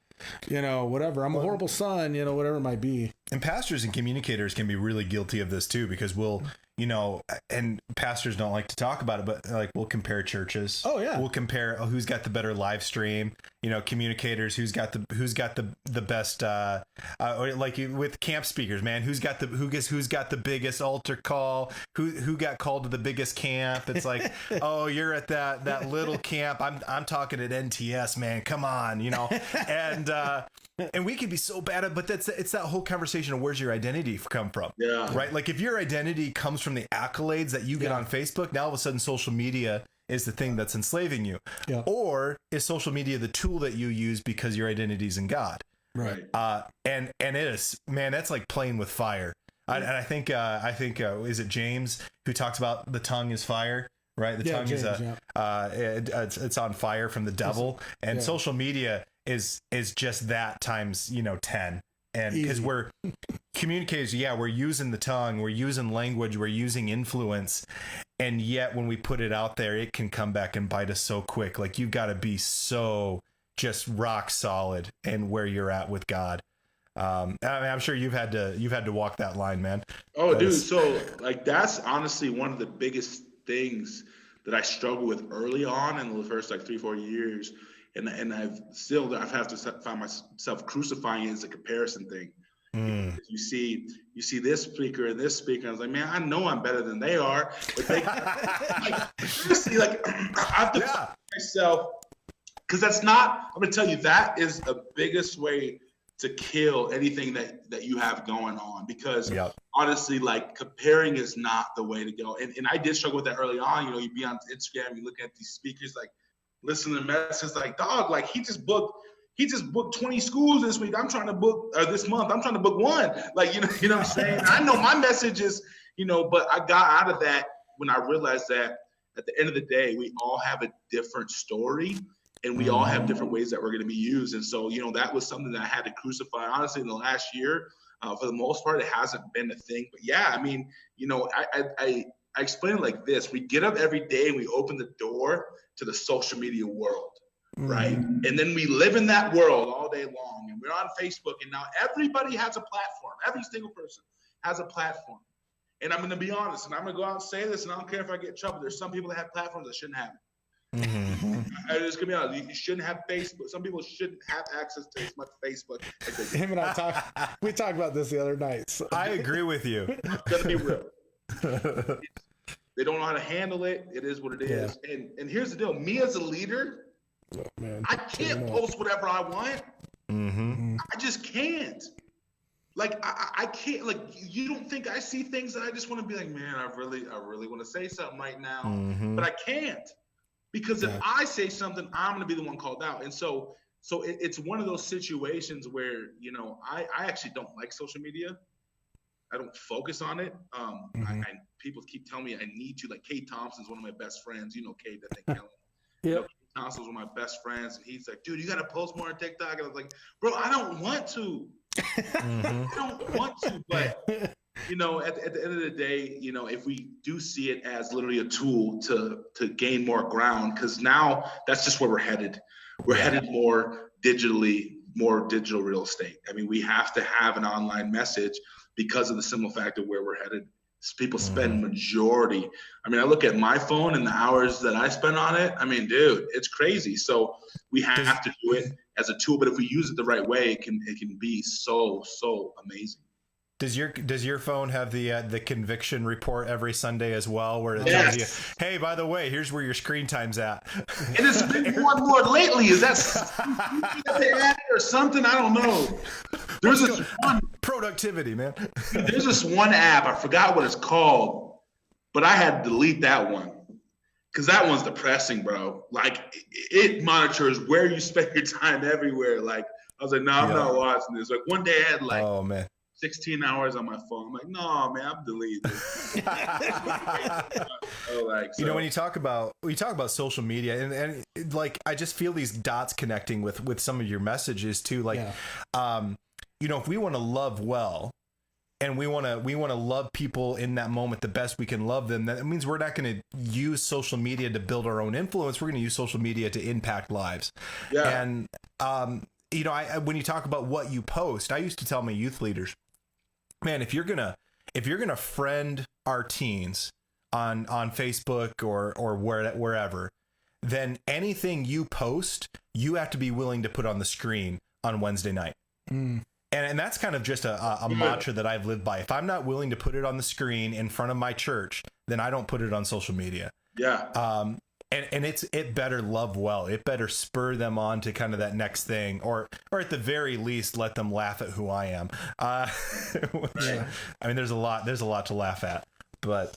you know, whatever. I'm a horrible son. You know, whatever it might be. And pastors and communicators can be really guilty of this too, because we'll, you know, and pastors don't like to talk about it, but like we'll compare churches. Oh yeah. We'll compare who's got the better live stream, you know, communicators, who's got the best, like with camp speakers, man, who's got the biggest altar call, who got called to the biggest camp. It's like, oh, you're at that little camp. I'm talking at NTS, man. Come on, you know, and we can be so bad at, but it's that whole conversation of where's your identity come from? Yeah. Right. Like if your identity comes from the accolades that you get on Facebook, now all of a sudden social media is the thing that's enslaving you. Yeah. Or is social media the tool that you use because your identity's in God? Right. And it is, man, that's like playing with fire. And I think is it James who talks about the tongue is fire? Right. The tongue James, it's on fire from the devil, and social media is just that times, you know, 10. And because we're communicators, we're using the tongue, we're using language, we're using influence. And yet when we put it out there, it can come back and bite us so quick. Like you've got to be so just rock solid and where you're at with God. I mean, I'm sure you've had to walk that line, man. Oh, dude. So like, that's honestly one of the biggest things that I struggled with early on in the first like 3-4 years. And I've had to find myself crucifying it as a comparison thing. You see this speaker and this speaker. I was like, man, I know I'm better than they are. But they, seriously, like I have to find myself, because that's not. I'm gonna tell you, that is the biggest way to kill anything that you have going on. Because honestly, like comparing is not the way to go. And I did struggle with that early on. You know, you be on Instagram, you look at these speakers like. Listen to messages like, dog, like he just booked 20 schools this week. I'm trying to book this month. I'm trying to book one. Like, you know what I'm saying? I know my message is, you know, but I got out of that when I realized that at the end of the day, we all have a different story and we all have different ways that we're going to be used. And so, you know, that was something that I had to crucify. Honestly, in the last year, for the most part, it hasn't been a thing. But yeah, I mean, you know, I explain it like this. We get up every day and we open the door to the social media world, right? And then we live in that world all day long. And we're on Facebook, and now everybody has a platform. Every single person has a platform. And I'm going to be honest, and I'm going to go out and say this, and I don't care if I get in trouble. There's some people that have platforms that shouldn't have it. I'm just going to be honest. You shouldn't have Facebook. Some people shouldn't have access to as much Facebook. Him and I we talked about this the other night. So. I agree with you. I'm going to be real. They don't know how to handle it. It is what it is. And here's the deal. Me as a leader, I can't post whatever I want. I just can't. Like, I can't. Like, you don't think I see things that I just want to be like, man, I really want to say something right now. But I can't. Because if I say something, I'm going to be the one called out. And so it's one of those situations where, you know, I actually don't like social media. don't focus on it. People keep telling me I need to. Like Kate Thompson's one of my best friends. You know Kate, I think Kellen. Yeah. You know, Kate Thompson's one of my best friends, and he's like, dude, you got to post more on TikTok. And I was like, bro, I don't want to. I don't want to, but you know, at the end of the day, you know, if we do see it as literally a tool to gain more ground, because now that's just where we're headed. We're headed more digital real estate. I mean, we have to have an online message because of the simple fact of where we're headed. People spend majority. I mean, I look at my phone and the hours that I spend on it. I mean, dude, it's crazy. So we have to do it as a tool, but if we use it the right way, it can be so amazing. Does your phone have the conviction report every Sunday as well, where it tells you, hey, by the way, here's where your screen time's at? And it's been one more lately. Is that or something? I don't know. There's this one productivity, man. There's this one app. I forgot what it's called, but I had to delete that one because that one's depressing, bro. Like it monitors where you spend your time everywhere. Like I was like, no, I'm not watching this. Like one day I had like, oh man, 16 hours on my phone. I'm like, no, man, I'm deleting this. You know, when you talk about social media and like, I just feel these dots connecting with some of your messages too. Like, you know, if we want to love well and we want to love people in that moment the best we can love them, that means we're not going to use social media to build our own influence. We're going to use social media to impact lives. Yeah. And, you know, when you talk about what you post, I used to tell my youth leaders, man, if you're gonna friend our teens on Facebook or wherever, then anything you post, you have to be willing to put on the screen on Wednesday night. And that's kind of just a mantra that I've lived by. If I'm not willing to put it on the screen in front of my church, then I don't put it on social media. Yeah. And it better love well. It better spur them on to kind of that next thing, or at the very least, let them laugh at who I am. I mean, there's a lot to laugh at, but.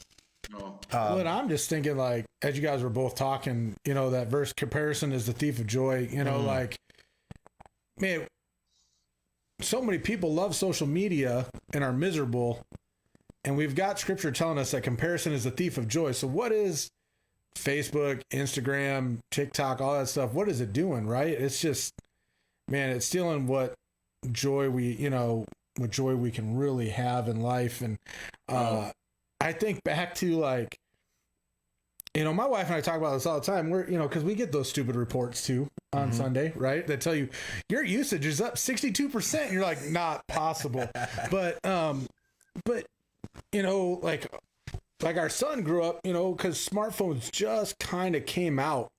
But I'm just thinking, like, as you guys were both talking, you know, that verse, comparison is the thief of joy. You know, like, man, so many people love social media and are miserable, and we've got scripture telling us that comparison is the thief of joy. So what is Facebook, Instagram, TikTok, all that stuff? What is it doing, right? It's just, man, it's stealing what joy we can really have in life. And I think back to, like, you know, my wife and I talk about this all the time. We're, you know, because we get those stupid reports too on Sunday, right? That tell you your usage is up 62%. And you're like, not possible. But you know, like our son grew up, you know, because smartphones just kind of came out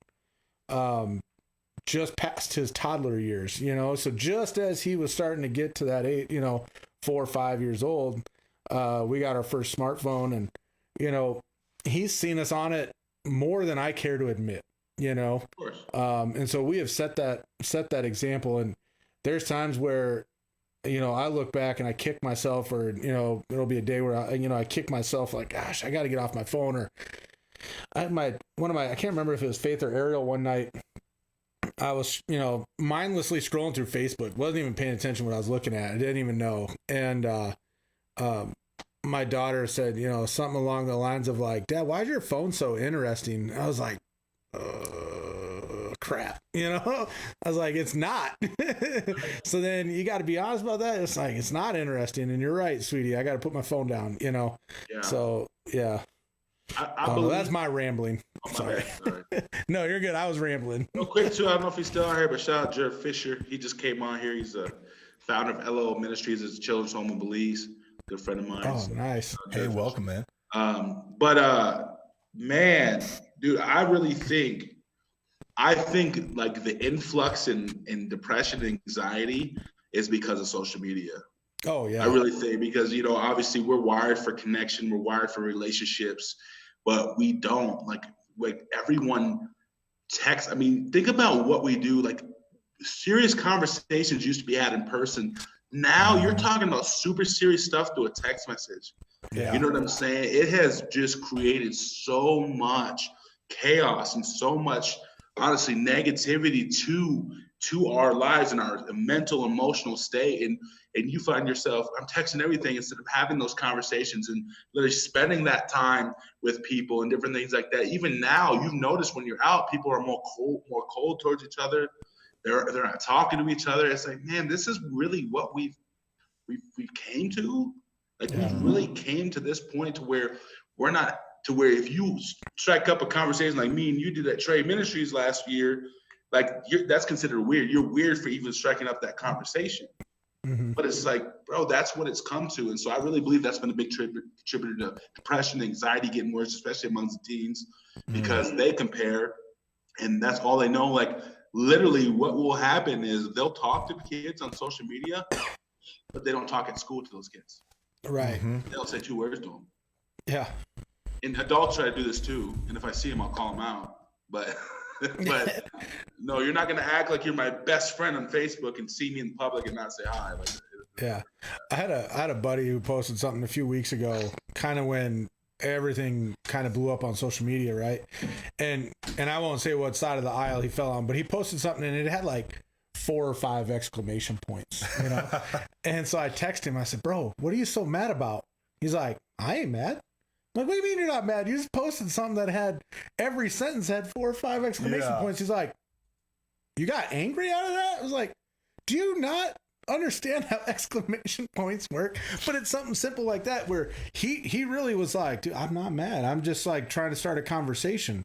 just past his toddler years, you know. So just as he was starting to get to that age, you know, 4 or 5 years old, we got our first smartphone, and, you know, he's seen us on it more than I care to admit, you know. Of course. And so we have set that example, and there's times where, you know, I look back and I kick myself, or, you know, it'll be a day where I kick myself, like, gosh, I got to get off my phone. Or I can't remember if it was Faith or Ariel, one night I was, you know, mindlessly scrolling through Facebook, wasn't even paying attention to what I was looking at. I didn't even know. And my daughter said, you know, something along the lines of, like, Dad, why is your phone so interesting? I was like, crap, you know. I was like, it's not. So then you got to be honest about that. It's like, it's not interesting, and you're right, sweetie, I got to put my phone down, you know. So yeah, I believe that's my rambling. Sorry. No, you're good. I was rambling. Real quick too, I don't know if he's still out here, but shout out Jared Fisher. He just came on here. He's a founder of LO Ministries. It's a children's home in Belize. Good friend of mine. Oh, so, nice. Hey, welcome, man. Man, dude, I think like the influx in depression and anxiety is because of social media. Oh yeah. I really think, because, you know, obviously we're wired for connection, we're wired for relationships, but we don't like everyone texts. I mean, think about what we do. Like, serious conversations used to be had in person. Now you're talking about super serious stuff through a text message. Yeah. You know what I'm saying? It has just created so much chaos and so much honestly negativity to our lives and our mental emotional state, and you find yourself, I'm texting everything instead of having those conversations and literally spending that time with people and different things like that. Even now, you've noticed when you're out, people are more cold towards each other. They're not talking to each other. It's like, man, this is really what we've came to. Like, we've really came to this point to where we're not, to where if you strike up a conversation like me and you did at Trade Ministries last year, like, that's considered weird. You're weird for even striking up that conversation. But it's like, bro, that's what it's come to. And so I really believe that's been a big contributor to depression, anxiety getting worse, especially amongst the teens, because they compare, and that's all they know. Like, literally what will happen is they'll talk to the kids on social media, but they don't talk at school to those kids. Right. They'll say 2 words to them. Yeah. And adults try to do this too. And if I see them, I'll call them out. But no, you're not going to act like you're my best friend on Facebook and see me in public and not say hi. Like, yeah. I had a buddy who posted something a few weeks ago, kind of when everything kind of blew up on social media, right? And I won't say what side of the aisle he fell on, but he posted something and it had like 4 or 5 exclamation points, you know? And so I texted him. I said, bro, what are you so mad about? He's like, I ain't mad. I'm like, what do you mean you're not mad? You just posted something that had every sentence had 4 or 5 exclamation points. He's like, you got angry out of that? I was like, do you not understand how exclamation points work? But it's something simple like that where he really was like, dude, I'm not mad. I'm just like trying to start a conversation.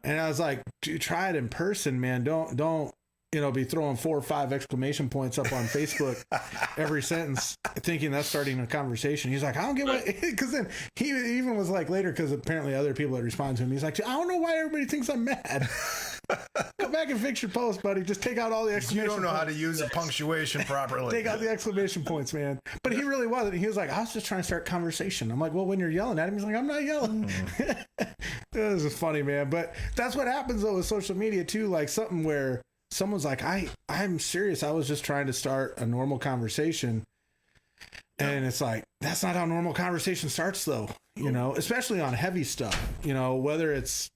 And I was like, dude, try it in person, man. Don't be throwing 4 or 5 exclamation points up on Facebook every sentence, thinking that's starting a conversation. He's like, I don't get what, because then he even was like later, because apparently other people had responded to him. He's like, I don't know why everybody thinks I'm mad. Go back and fix your post, buddy. Just take out all the exclamation points. You don't know how to use the punctuation properly. Take out the exclamation points, man. But he really wasn't. He was like, I was just trying to start conversation. I'm like, well, when you're yelling at him, he's like, I'm not yelling. This is funny, man. But that's what happens though with social media too. Like something where someone's like, I'm serious. I was just trying to start a normal conversation. And it's like, that's not how normal conversation starts though, especially on heavy stuff, whether it's,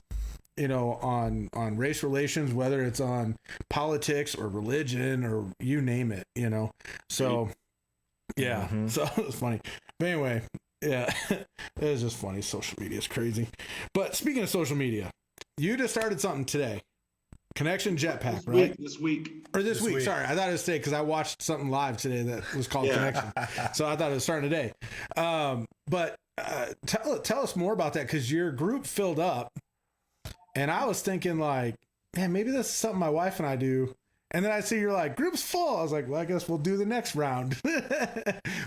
on race relations, whether it's on politics or religion or you name it, so yeah, so it's funny. But anyway, yeah, it was just funny. Social media is crazy. But speaking of social media, you just started something today. Connection Jetpack, right? This week. Sorry, I thought it was today because I watched something live today that was called Connection. So I thought it was starting today. But tell us more about that, because your group filled up, and I was thinking like, man, maybe this is something my wife and I do. And then I see you're like, group's full. I was like, well, I guess we'll do the next round.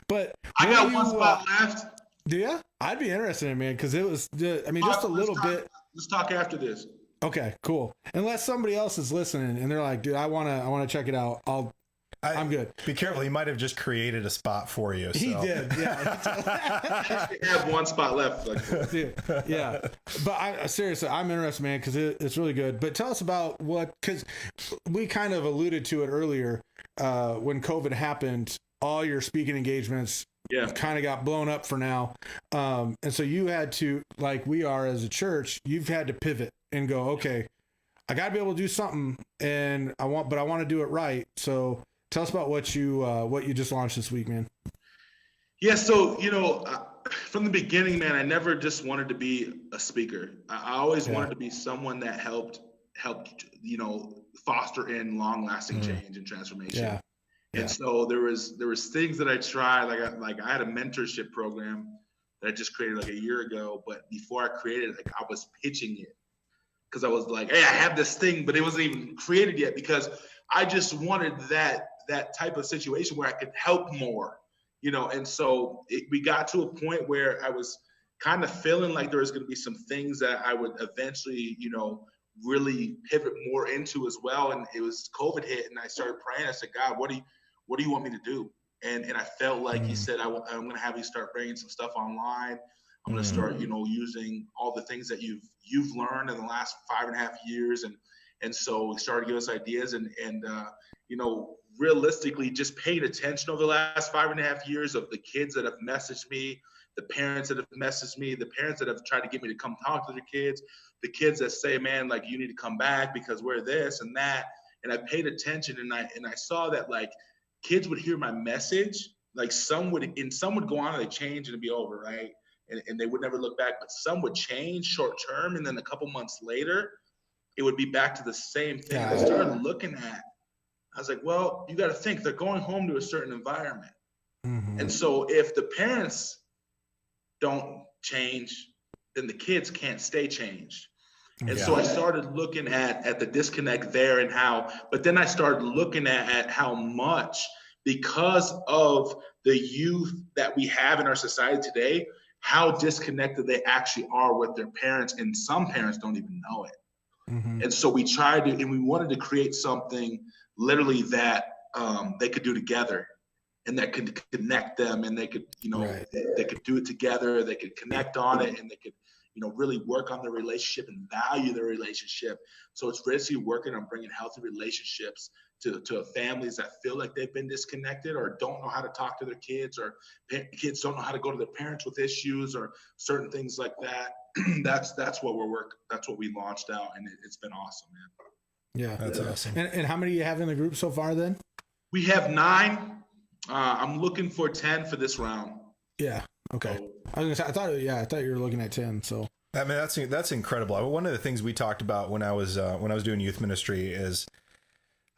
But I got one spot left. Do you? I'd be interested in it, man, because it was, just a little bit. Let's talk after this. Okay, cool. Unless somebody else is listening and they're like, dude, I want to check it out. I'm good. Be careful. He might have just created a spot for you. So. He did. Yeah. I have one spot left. Yeah. But seriously, I'm interested, man, because it's really good. But tell us about because we kind of alluded to it earlier, when COVID happened, all your speaking engagements kind of got blown up for now. And so you had to, like we are as a church, you've had to pivot and go, okay, I got to be able to do something, and I want to do it right. So tell us about what you just launched this week, man. Yeah. So, from the beginning, man, I never just wanted to be a speaker. I always wanted to be someone that helped, foster in long-lasting change and transformation. Yeah. And so there was things that I tried, like I had a mentorship program that I just created like a year ago, but before I created it, I was pitching it because I was like, hey, I have this thing, but it wasn't even created yet, because I just wanted that type of situation where I could help more, and so we got to a point where I was kind of feeling like there was going to be some things that I would eventually, really pivot more into as well. And it was COVID hit, and I started praying. I said, God, what do you want me to do? And I felt like He said, I'm going to have you start bringing some stuff online. I'm going to start, using all the things that you've learned in the last 5.5 years. And so we started to give us ideas and realistically just paying attention over the last 5.5 years of the kids that have messaged me, the parents that have messaged me, the parents that have tried to get me to come talk to their kids, the kids that say, man, like, you need to come back because we're this and that. And I paid attention, and I saw that, like, kids would hear my message. Like, some would go on and they change and it'd be over, right? And they would never look back. But some would change short term, and then a couple months later, it would be back to the same thing. And I started looking at, I was like, well, you got to think, they're going home to a certain environment. Mm-hmm. And so if the parents don't change, then the kids can't stay changed. And so I started looking at the disconnect there and how, but then I started looking at how much, because of the youth that we have in our society today, how disconnected they actually are with their parents, and some parents don't even know it. Mm-hmm. And so we tried to, and we wanted to create something literally that they could do together, and that could connect them, and they could, they could do it together, they could connect on it, and they could, really work on their relationship and value their relationship. So it's basically working on bringing healthy relationships to families that feel like they've been disconnected or don't know how to talk to their kids, or kids don't know how to go to their parents with issues or certain things like that. That's what that's what we launched out, and it's been awesome, man. Yeah, that's awesome. And how many do you have in the group so far then? We have 9. I'm looking for 10 for this round. Yeah. Okay. So, I was gonna say, I thought you were looking at 10. So I mean, that's incredible. One of the things we talked about when I was doing youth ministry is,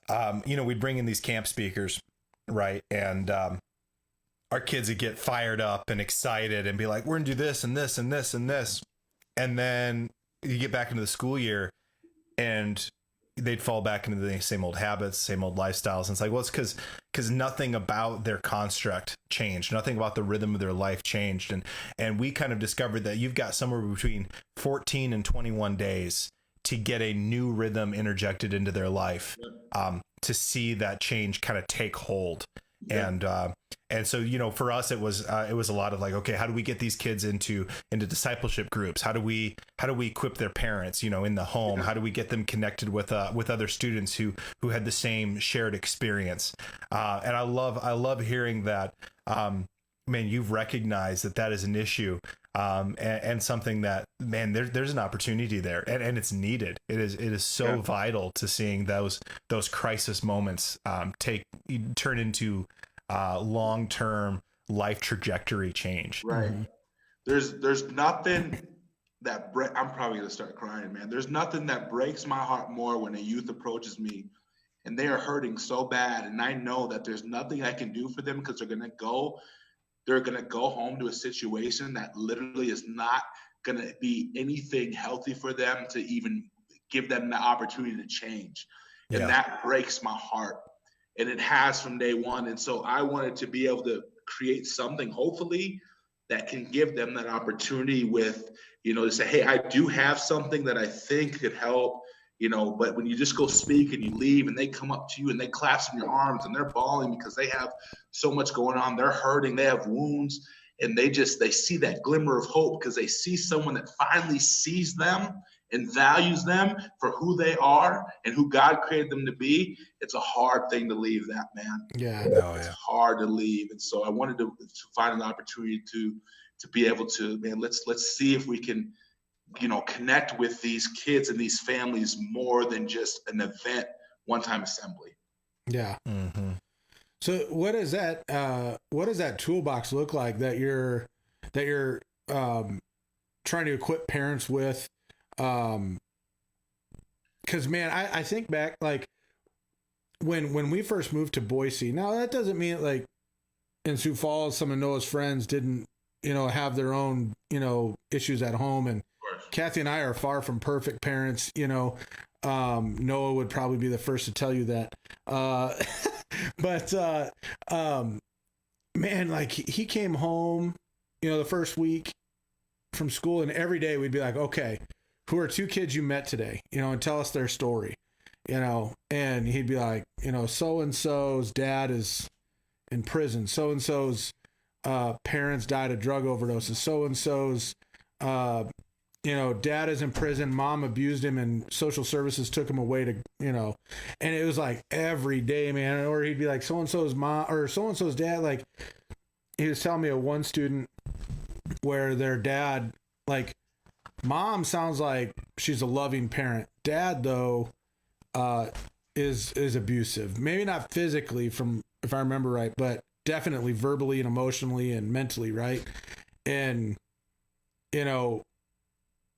we'd bring in these camp speakers, right? And our kids would get fired up and excited and be like, we're gonna do this and this and this and this. And then you get back into the school year and they'd fall back into the same old habits, same old lifestyles. And it's like, well, it's because nothing about their construct changed. Nothing about the rhythm of their life changed. And we kind of discovered that you've got somewhere between 14 and 21 days to get a new rhythm interjected into their life, to see that change kind of take hold. Yeah. And so, for us, it was a lot of like, okay, how do we get these kids into discipleship groups? How do we equip their parents, in the home? How do we get them connected with other students who had the same shared experience? And I love hearing that, man, you've recognized that is an issue, and something that, man, there's an opportunity there, and it's needed. It is so vital to seeing those crisis moments turn into long-term life trajectory change. Right. There's nothing that I'm probably gonna start crying, man. There's nothing that breaks my heart more when a youth approaches me and they are hurting so bad, and I know that there's nothing I can do for them, because they're gonna go home to a situation that literally is not gonna be anything healthy for them to even give them the opportunity to change. And that breaks my heart. And it has from day one. And so I wanted to be able to create something, hopefully, that can give them that opportunity with, to say, hey, I do have something that I think could help, but when you just go speak and you leave and they come up to you and they clasp in your arms and they're bawling because they have so much going on, they're hurting, they have wounds, and they see that glimmer of hope because they see someone that finally sees them and values them for who they are and who God created them to be. It's a hard thing to leave that, man. Yeah. It's hard to leave. And so I wanted to find an opportunity to be able to, man, let's see if we can, connect with these kids and these families more than just an event, one-time assembly. Yeah. Mm-hmm. So what does that toolbox look like that you're trying to equip parents with? Cause man, I think back, like when we first moved to Boise. Now that doesn't mean like in Sioux Falls, some of Noah's friends didn't, have their own, issues at home. And Kathy and I are far from perfect parents, Noah would probably be the first to tell you that. But man, like he came home, the first week from school, and every day we'd be like, okay, who are 2 kids you met today, and tell us their story, and he'd be like, so-and-so's dad is in prison. So-and-so's parents died of drug overdoses. So-and-so's, dad is in prison. Mom abused him and social services took him away to, and it was like every day, man. Or he'd be like, so-and-so's mom or so-and-so's dad. Like he was telling me of one student where their dad, like, mom sounds like she's a loving parent. Dad, though, is abusive. Maybe not physically, from if I remember right, but definitely verbally and emotionally and mentally, right? And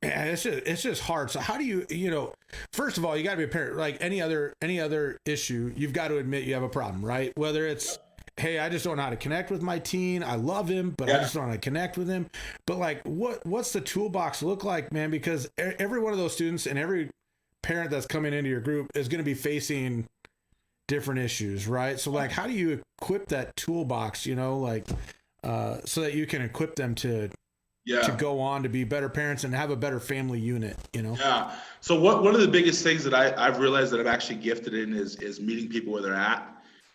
it's just hard. So how do you first of all, you got to be a parent. Like any other issue, you've got to admit you have a problem, right? Whether it's, hey, I just don't know how to connect with my teen. I love him, but I just don't know how to connect with him. But like, what's the toolbox look like, man? Because every one of those students and every parent that's coming into your group is going to be facing different issues, right? So like, how do you equip that toolbox, so that you can equip them to go on to be better parents and have a better family unit, Yeah. So one of the biggest things that I've realized that I'm actually gifted in is meeting people where they're at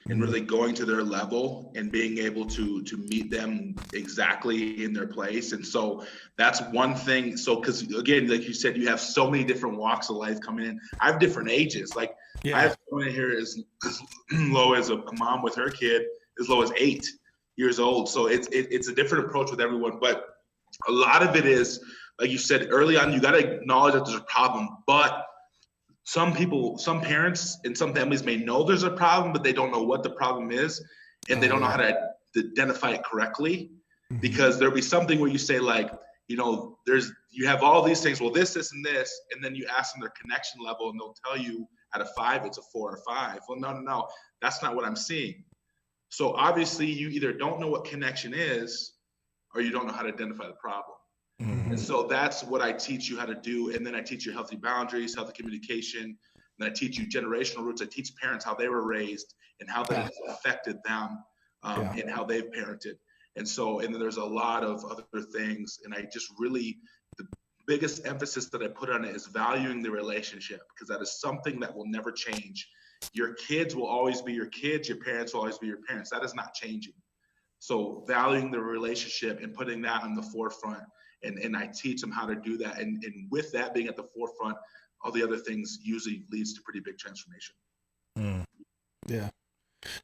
and really going to their level and being able to meet them exactly in their place. And so that's one thing. So, because again, like you said, you have so many different walks of life coming in. I have different ages. Like I have someone in here as low as a mom with her kid, as low as 8 years old. So it's a different approach with everyone. But a lot of it is, like you said early on, you got to acknowledge that there's a problem. But some parents and some families may know there's a problem, but they don't know what the problem is, and they don't know how to identify it correctly. Because there'll be something where you say, like, you have all these things, well, this, and this, and then you ask them their connection level, and they'll tell you out of 5, it's a 4 or 5. Well, no, that's not what I'm seeing. So obviously, you either don't know what connection is, or you don't know how to identify the problem. And so that's what I teach you how to do. And then I teach you healthy boundaries, healthy communication. And I teach you generational roots. I teach parents how they were raised and how that has affected them and how they've parented. And then there's a lot of other things. And I just really, the biggest emphasis that I put on it is valuing the relationship, because that is something that will never change. Your kids will always be your kids. Your parents will always be your parents. That is not changing. So valuing the relationship and putting that on the forefront, and I teach them how to do that. And with that being at the forefront, all the other things usually leads to pretty big transformation. Yeah.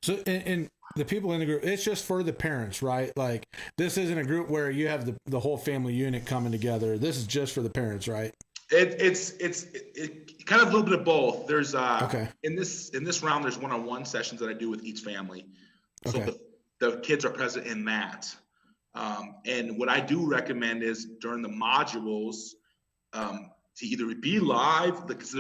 So, and the people in the group, it's just for the parents, right? Like, this isn't a group where you have the whole family unit coming together. This is just for the parents, right? It's kind of a little bit of both. There's in this round, there's one-on-one sessions that I do with each family. So the kids are present in that. And what I do recommend is during the modules to either be live, because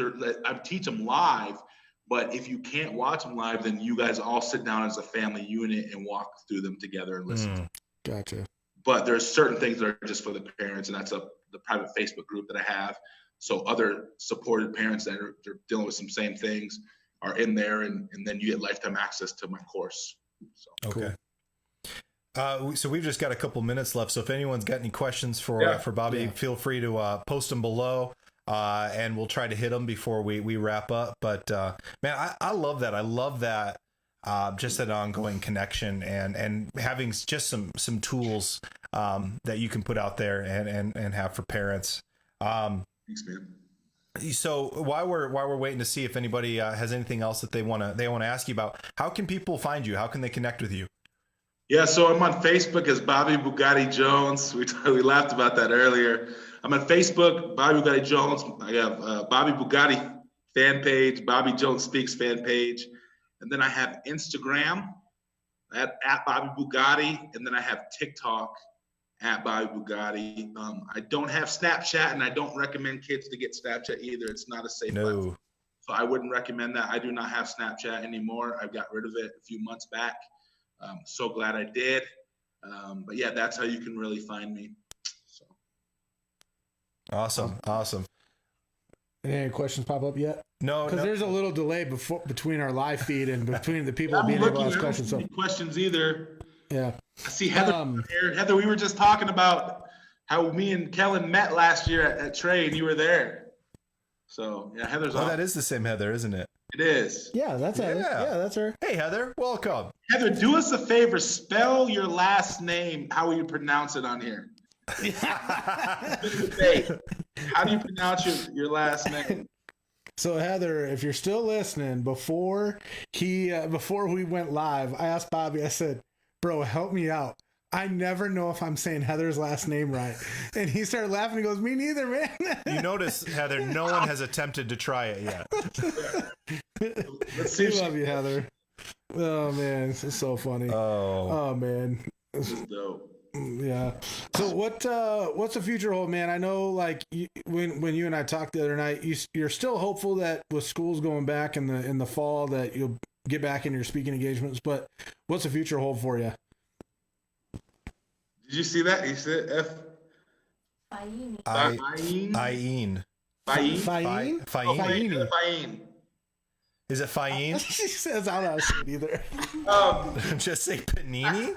I teach them live, but if you can't watch them live, then you guys all sit down as a family unit and walk through them together and listen. Gotcha. But there's certain things that are just for the parents, and that's the private Facebook group that I have. So other supported parents that are dealing with some same things are in there, and then you get lifetime access to my course. So. Okay. Cool. So we've just got a couple minutes left. So if anyone's got any questions for Bobby, feel free to post them below, and we'll try to hit them before we wrap up. But man, I love that. I love that. Just that ongoing connection and having just some tools that you can put out there and have for parents. Thanks, man. So while we're waiting to see if anybody has anything else that they want to ask you about, how can people find you? How can they connect with you? Yeah, so I'm on Facebook as Bobby Bugattii Jones. We laughed about that earlier. I'm on Facebook, Bobby Bugattii Jones. I have Bobby Bugattii fan page, Bobby Jones Speaks fan page. And then I have Instagram at Bobby Bugattii. And then I have TikTok at Bobby Bugattii. I don't have Snapchat, and I don't recommend kids to get Snapchat either. It's not a safe platform. So I wouldn't recommend that. I do not have Snapchat anymore. I got rid of it a few months back. So glad I did. But yeah, that's how you can really find me. So. Awesome. Any questions pop up yet? No, because there's a little delay between our live feed and between the people being able to ask questions. So questions either. Yeah. I see Heather here. Heather, we were just talking about how me and Kellen met last year at Trey, and you were there. So yeah, Heather's on. That is the same Heather, isn't it? It is. Yeah, that's Heather. Yeah, that's her. Hey, Heather, welcome. Heather, do us a favor. Spell your last name how you pronounce it on here. How do you pronounce your last name? So Heather, if you're still listening, before we went live, I asked Bobby, I said, bro, help me out. I never know if I'm saying Heather's last name right. And he started laughing. He goes, me neither, man. You notice, Heather, no one has attempted to try it yet. Let's see. We love you, Heather. Oh, man. This is so funny. Oh man. This is dope. Yeah. So what's the future hold, man? I know, like, when you and I talked the other night, you're still hopeful that with schools going back in the fall that you'll get back in your speaking engagements, but what's the future hold for you? Did you see that? He said F. Fahine. Fahine. Is it Fahine? She says I don't know how to say it either. Just say panini?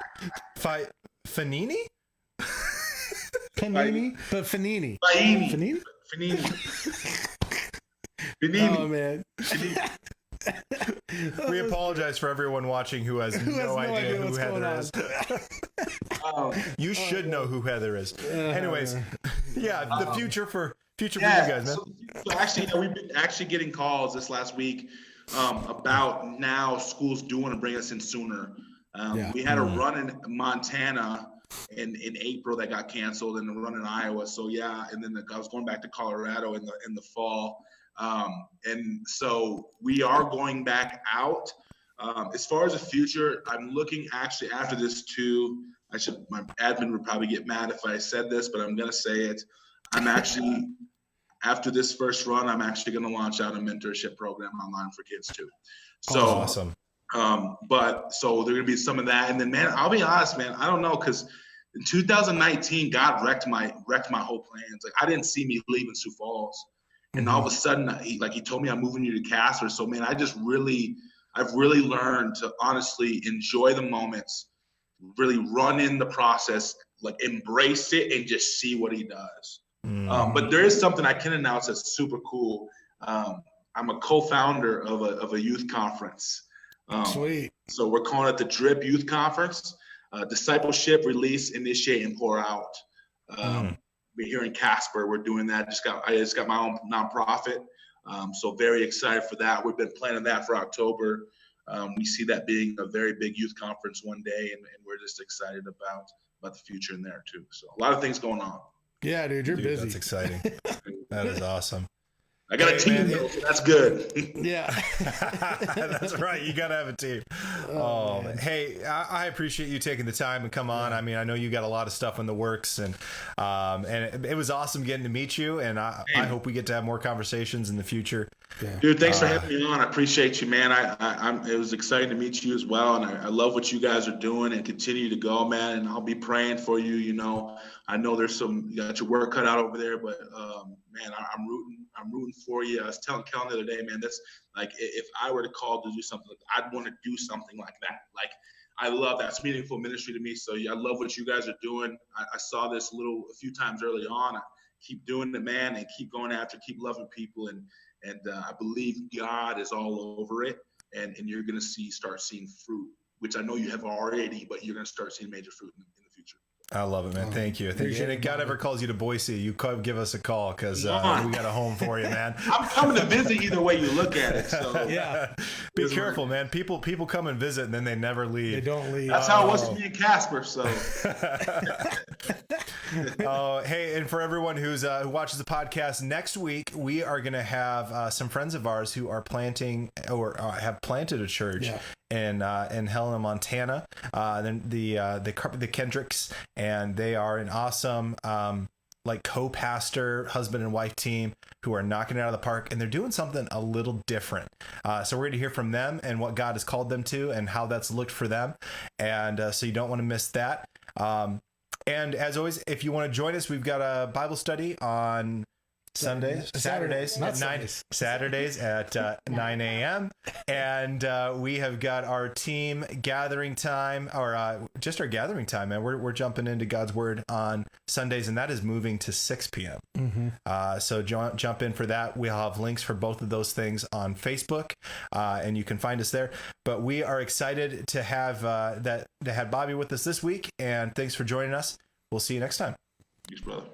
Fanini? Panini? But Fanini. Fahine. Fanini? Fanini. Oh, man. We apologize for everyone watching who has no idea who Heather is. You should know who Heather is. Anyways, yeah, the future for you guys, man. So actually, we've been actually getting calls this last week about now schools do want to bring us in sooner. We had a run in Montana in April that got canceled, and a run in Iowa. So yeah, and then I was going back to Colorado in the fall. And so we are going back out. As far as the future, I'm looking actually after this too. My admin would probably get mad if I said this, but I'm going to say it. I'm actually, after this first run, I'm actually going to launch out a mentorship program online for kids too. So awesome. But so there going to be some of that. And then, man, I'll be honest, man, I don't know. 'Cause in 2019, God wrecked my whole plans. Like, I didn't see me leaving Sioux Falls. And all of a sudden, he told me I'm moving you to Casper. So, man, I've really learned to honestly enjoy the moments, really run in the process, like embrace it and just see what he does. But there is something I can announce that's super cool. I'm a co-founder of a youth conference. Sweet. So we're calling it the DRIP Youth Conference, Discipleship, Release, Initiate, and Pour Out. We're here in Casper. We're doing that. I just got my own nonprofit. So very excited for that. We've been planning that for October. We see that being a very big youth conference one day, and we're just excited about the future in there too. So a lot of things going on. Yeah, dude, you're busy. That's exciting. That is awesome. I got a team, though, so that's good. Yeah. That's right. You got to have a team. Oh, hey, I appreciate you taking the time and come on. I mean, I know you got a lot of stuff in the works, and it was awesome getting to meet you, and I hope we get to have more conversations in the future. Yeah. Dude, thanks for having me on. I appreciate you, man. It was exciting to meet you as well, and I love what you guys are doing and continue to go, man, and I'll be praying for you. You know, I know you got your work cut out over there, but man, I'm rooting for you. I was telling Kellen the other day, man, that's like, if I were to call to do something, I'd want to do something like that. Like, I love that's meaningful ministry to me. So yeah, I love what you guys are doing. I saw this a few times early on. I keep doing it, man, and keep going after, keep loving people. And I believe God is all over it. And you're going to start seeing fruit, which I know you have already, but you're going to start seeing major fruit in the future. I love it, man. Thank you. And if God ever calls you to Boise, you could give us a call, because we got a home for you, man. I'm coming to visit either way you look at it. So yeah, be careful, man. People come and visit, and then they never leave. They don't leave. That's how it was to me in Casper. So. Hey, and for everyone who watches the podcast, next week we are going to have some friends of ours who are planting or have planted a church in Helena, Montana. Then the Kendricks, and they are an awesome co-pastor, husband and wife team who are knocking it out of the park, and they're doing something a little different. So we're going to hear from them and what God has called them to and how that's looked for them. And so you don't want to miss that. And as always, if you want to join us, we've got a Bible study on Saturdays at 9 a.m. And we have got our team gathering time, or just our gathering time, man. We're jumping into God's Word on Sundays, and that is moving to 6 p.m. So jump in for that. We'll have links for both of those things on Facebook, and you can find us there. But we are excited to have Bobby with us this week, and thanks for joining us. We'll see you next time. Thanks, brother.